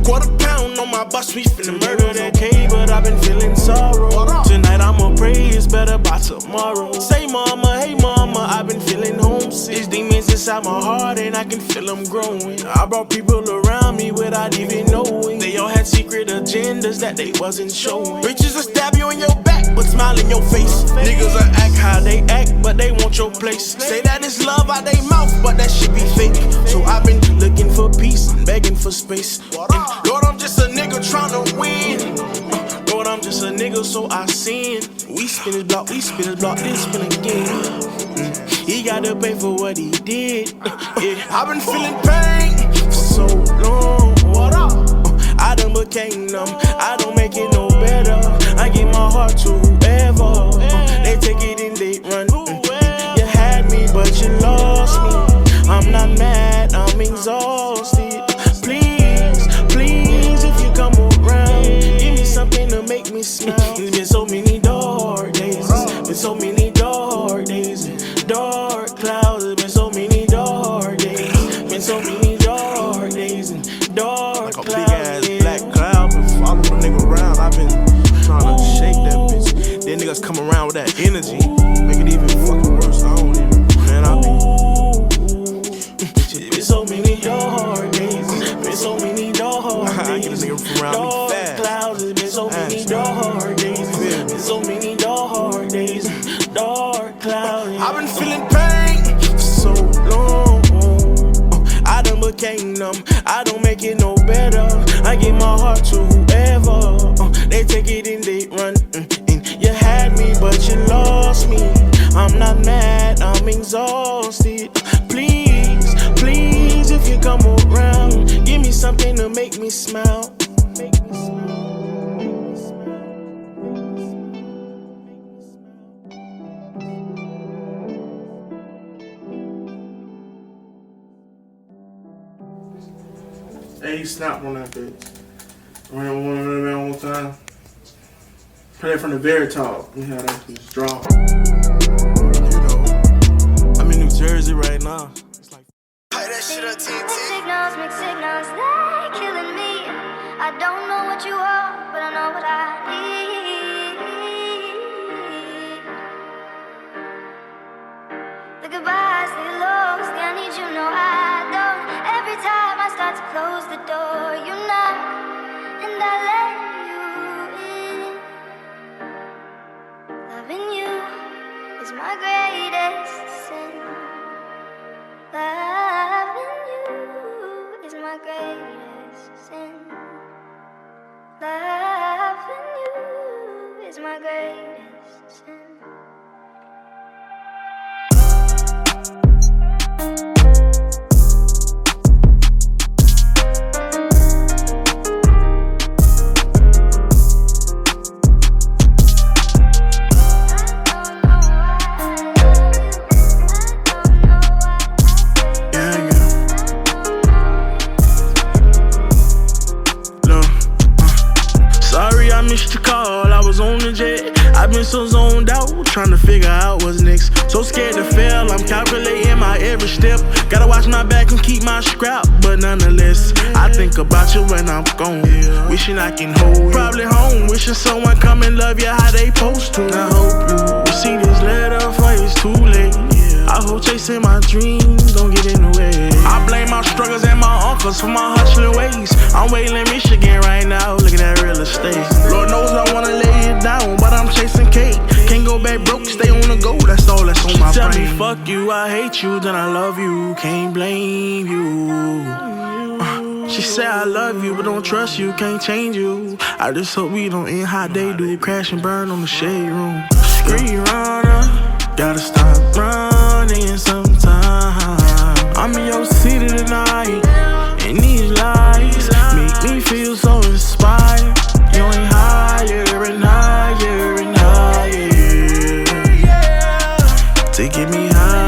Quarter pound on my bus, we finna murder that. Okay, but I've been feeling sorrow. Tonight I'ma pray it's better by tomorrow. Say mama, hey mama, I've been feeling homesick. These demons inside my heart and I can feel them growing. I brought people around me without even knowing. They all had secret agendas that they wasn't showing. Bitches will stab you in your back, but smile in your face. Niggas will act how they act, but they want your place. Say that it's love out they mouth, but that shit be fake. So I've been looking for peace, begging for space. And Lord, I'm just a nigga tryna win. Lord, I'm just a nigga, so I sin. We spin his block, this spin again. He gotta pay for what he did. Yeah. I've been feeling pain For so long. I done became numb. I don't make it no better. I give my heart to whoever. They take it and they run. You had me, but you lost me. I'm not mad, I'm exhausted. Please, please, if you come around, give me something to make me smile. It's been so many dark days. Been so many dark days. Dark clouds. It's been so many dark days. Been so many dark days and dark Like a clouds. big ass black cloud. Been following the nigga around. I've been trying to shake that bitch. Then niggas come around with that energy. Make it even fucking worse. I don't even. Man, I be. Been so many dark days. Been so many dark days. I get a nigga from around me Dark fast. clouds. It's been so many dark days. Been so many dark days. Dark clouds. I've been feeling pain for so long. I done became numb. I don't make it no better. I give my heart to whoever. They take it and they run. You had me, but you lost me. I'm not mad, I'm exhausted. Please, please, if you come around, give me something to make me smile. Hey, you snapped on that bitch. Ran one of them at one time. Play it from the very top. Let me have that bitch drop. You know, I'm in New Jersey right now. It's like, Play that shit on TNT. Mixed signals, they're killing me. I don't know what you are, but I know what I need. The goodbyes, the lows, I need you, no I don't. Every time I start to close the door, you knock, and I let you in. Loving you is my greatest sin. Loving you is my greatest sin. Loving you is my greatest sin. been so zoned out, trying to figure out what's next. So scared to fail, I'm calculating my every step. Gotta watch my back and keep my scrap, but nonetheless, I think about you when I'm gone. Wishing I can hold you. Probably home, wishing someone come and love you how they supposed to. I hope you see this letter before it's too late. I hope chasing my dreams don't get in the way. I blame my struggles and my uncles for my hustling ways. I'm waiting in Michigan right now, looking at real estate. Lord knows I wanna lay it down, but I'm chasing cake. Can't go back broke, stay on the go, that's all that's on my brain. Tell me fuck you, I hate you, then I love you, can't blame you. She said I love you, but don't trust you, can't change you. I just hope we don't end how they do, crash and burn on the shade room. Screen runner, gotta stop running sometime. I'm in your city tonight, and these lights make me feel so inspired. You ain't higher and higher and higher, to get me higher.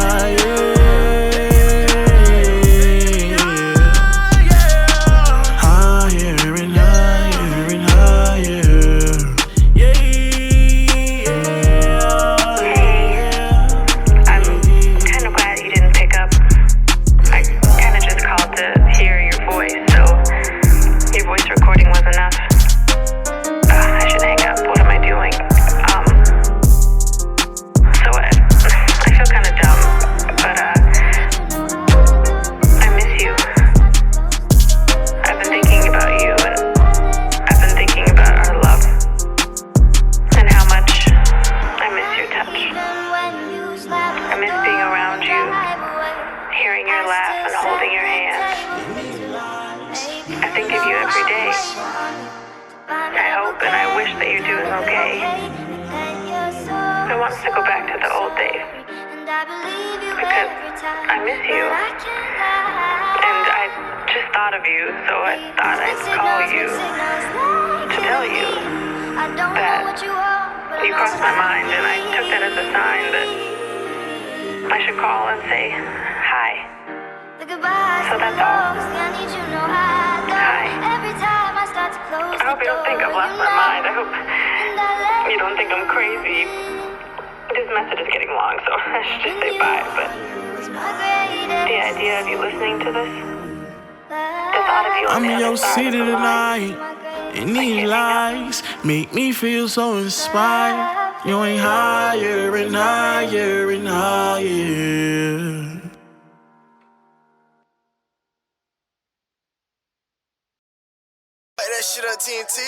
Make me feel so inspired. You ain't higher and higher and higher. Like that shit on TNT.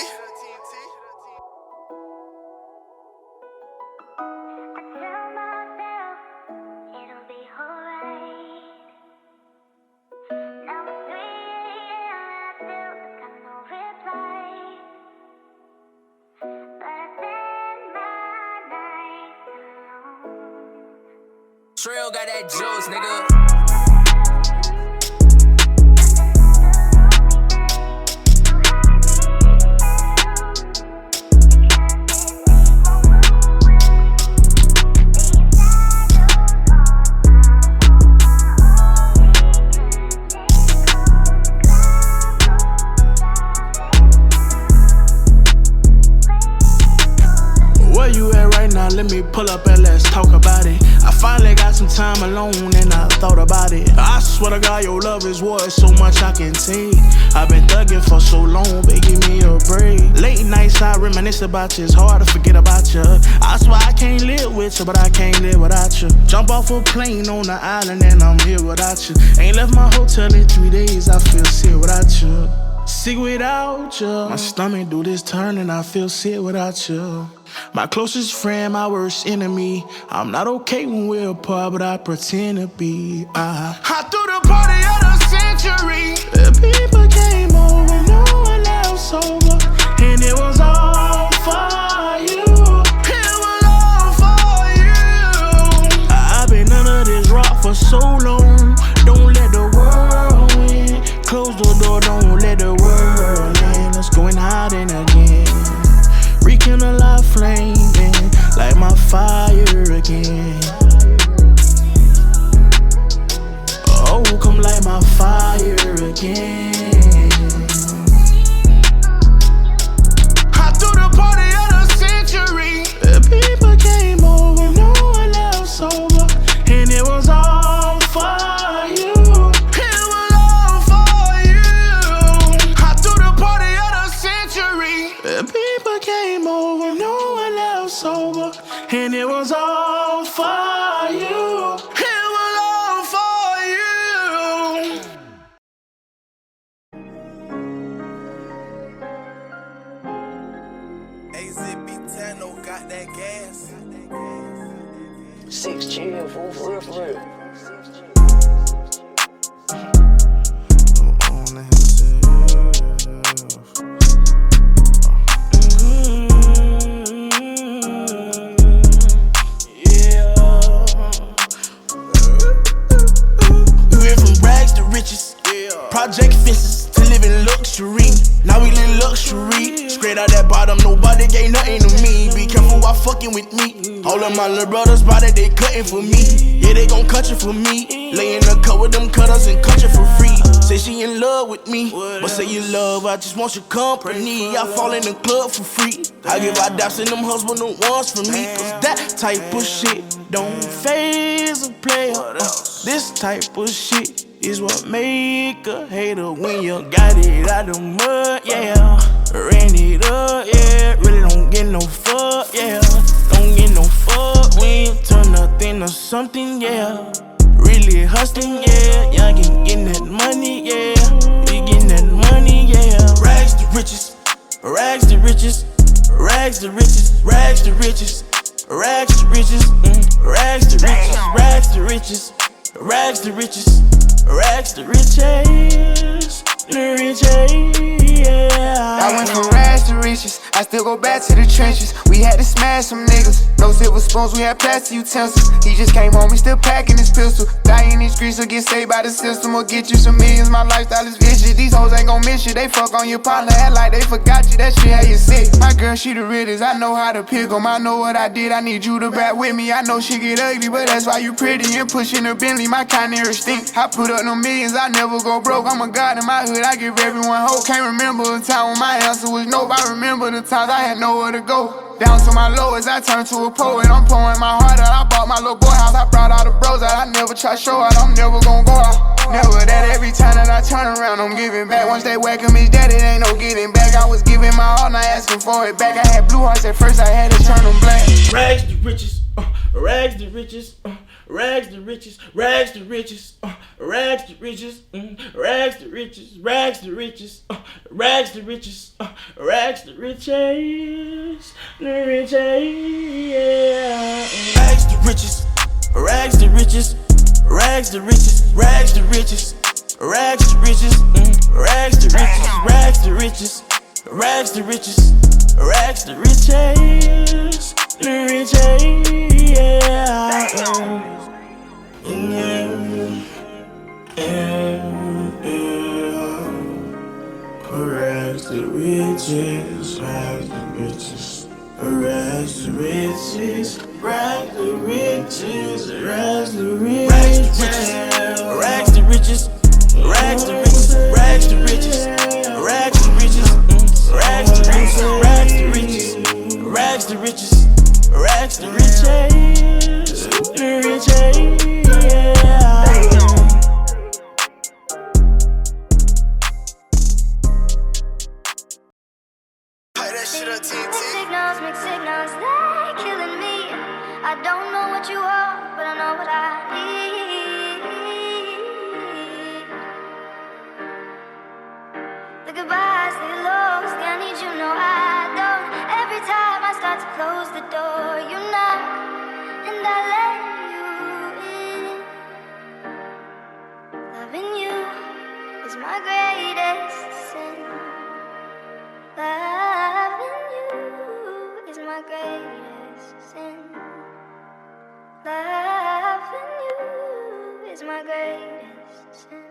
Trail got that juice, nigga. Where you at right now? Let me pull up and let's talk about it. I finally got some time alone and I thought about it. I swear to God, your love is worth so much I can take. I've been thugging for so long, baby, give me a break. Late nights I reminisce about you, it's hard to forget about you. I swear I can't live with you, but I can't live without you. Jump off a plane on the island and I'm here without you. Ain't left my hotel in 3 days, I feel sick without you. Sick without you. My stomach do this turn and I feel sick without you. My closest friend, my worst enemy. I'm not okay when we're apart, but I pretend to be. I threw the party of the century. The people came over, no one else over, and it was all for you. It was all for you. I've been under this rock for so long. Don't let the world win. Close the door, don't let the world in. Let's go and hide in again. Rekindle our flame, like my fire again. Oh, come light my fire again. I threw the party of the century. Montano got that gas. 6 chill, fool, for real, for real. Project fences to live in luxury. Now we live luxury. Straight out that bottom, nobody gave nothing to me. Be careful while fucking with me. All of my little brothers body, they cutting for me. Yeah, they gon' cut you for me. Lay in the cut with them cutters and cut you for free. Say she in love with me, but say you love, I just want your company. I fall in the club for free. I give our daps and them husband the ones for me. Cause that type of shit don't phase a player. This type of shit is what make a hater when you got it out the mud, yeah. Ran it up, yeah. Really don't get no fuck, yeah. Don't get no fuck when you turn nothing to something, yeah. Really hustling, yeah. Y'all getting that money, yeah. We getting that money, yeah. Rags to riches, rags to riches, rags to riches, rags to riches, rags to riches, rags to riches, rags to riches, rags to riches. Rags to riches, the riches, yeah. I went from rags to riches, I still go back to the trenches. We had to smash some niggas, no silver spoons, we had plastic utensils. He just came home, he still packing his pistol. Die in these streets or get saved by the system or get you some millions. My lifestyle is vicious, these hoes ain't gon' miss you. They fuck on your partner, act like they forgot you, that shit had you sick. My girl, she the realest, I know how to pick 'em. I know what I did, I need you to back with me. I know she get ugly, but that's why you pretty and pushing a Bentley. My kind of stink, I put up no millions, I never go broke. I'm a god in my hood, I give everyone hope. Can't remember a time when my answer was nope. I remember the times I had nowhere to go. Down to my lowest, I turned to a poet. I'm pouring my heart out, I bought my little boy house. I brought all the bros out, I never try show out. I'm never gon' go out. Never that every time that I turn around, I'm giving back. Once they whack him, his daddy, ain't no getting back. I was giving my all, not asking for it back. I had blue hearts at first, I had to turn them black. Rags to riches, rags to riches, rags to riches, rags to riches, rags to riches, rags to riches, rags to riches, rags to riches, rags to riches, the riches, yeah. Rags to riches, rags to riches, rags to riches, rags to riches, rags to riches, rags to riches, rags to riches, rags to riches, rags to riches, the riches, yeah. Rags to riches, rags to riches, rags to riches, rags to riches, rags to riches, rags to riches, rags to riches, rags to riches, rags to riches, rags to riches, rags to riches, rags to riches, rags to riches, the riches, yeah. Mixed signals, they're killing me. I don't know what you are, but I know what I need. The goodbyes, the lows, I need you, no I don't. Every time I start to close the door, you knock, and I let you in. Loving you is my greatest sin. Loving you is my greatest sin. Loving you is my greatest sin.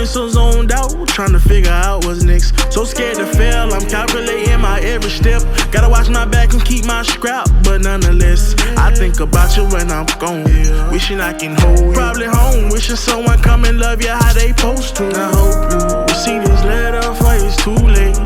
So zoned out, trying to figure out what's next. So scared to fail, I'm calculating my every step. Gotta watch my back and keep my scrap, but nonetheless, I think about you when I'm gone. Wishing I can hold you. Probably home, wishing someone come and love you how they supposed to. I hope you see this letter before it's too late.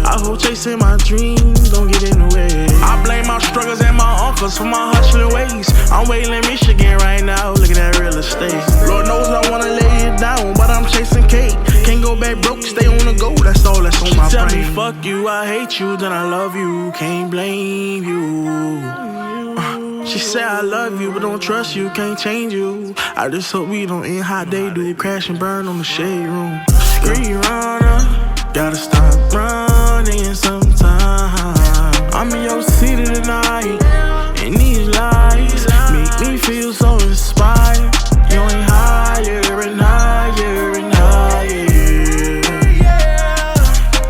I hope chasing my dreams don't get in the way. I blame my struggles and my uncles. dollars for my hustling ways. I'm waiting in Michigan right now, looking at real estate. Lord knows I wanna lay it down, but I'm chasing cake. Can't go back broke, stay on the go, that's all that's on my brain. Tell me fuck you, I hate you, then I love you, can't blame you. She said I love you, but don't trust you, can't change you. I just hope we don't end how they do, crash and burn on the shade room. Street runner, gotta stop running sometime. I'm in your city tonight, and these lights make me feel so inspired. You ain't higher and higher and higher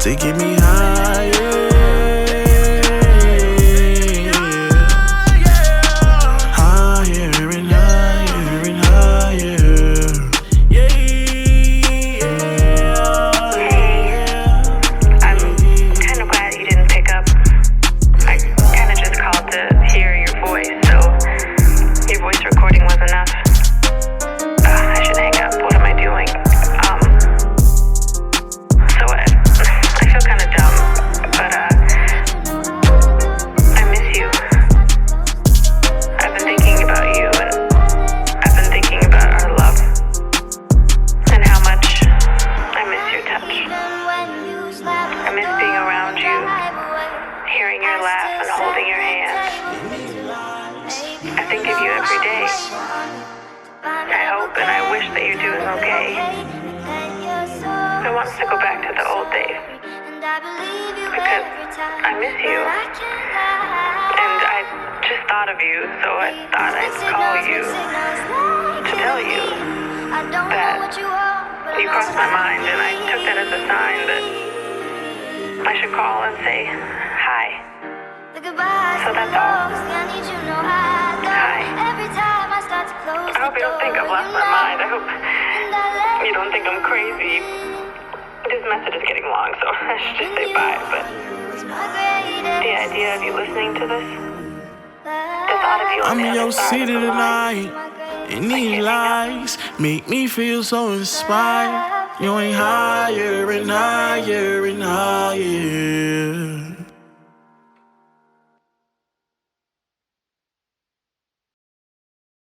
to get me higher. Higher and higher and higher. Yeah. I'm kind of glad you didn't pick up. I kind of just called to hear your voice, so your voice recording was enough. I should hang up. What am I doing? So I feel kind of dumb, but I miss you. I've been thinking about you, and I've been thinking about our love, and how much I miss your touch. I miss being around you, hearing your laugh and holding your hand. I think of you every day. I hope and I wish that you're doing okay. I want to go back to the old days because I miss you. And I just thought of you, so I thought I'd call you to tell you that you crossed my mind, and I took that as a sign that I should call and say hi. So that's all. Hi. I hope you don't think I've lost my mind. I hope you don't think I'm crazy. This message is getting long, so I should just say bye. But the idea of you listening to this, the thought of you on I'm the in other your side city of the line, tonight, and these lights make me feel so inspired. You ain't higher and higher and higher.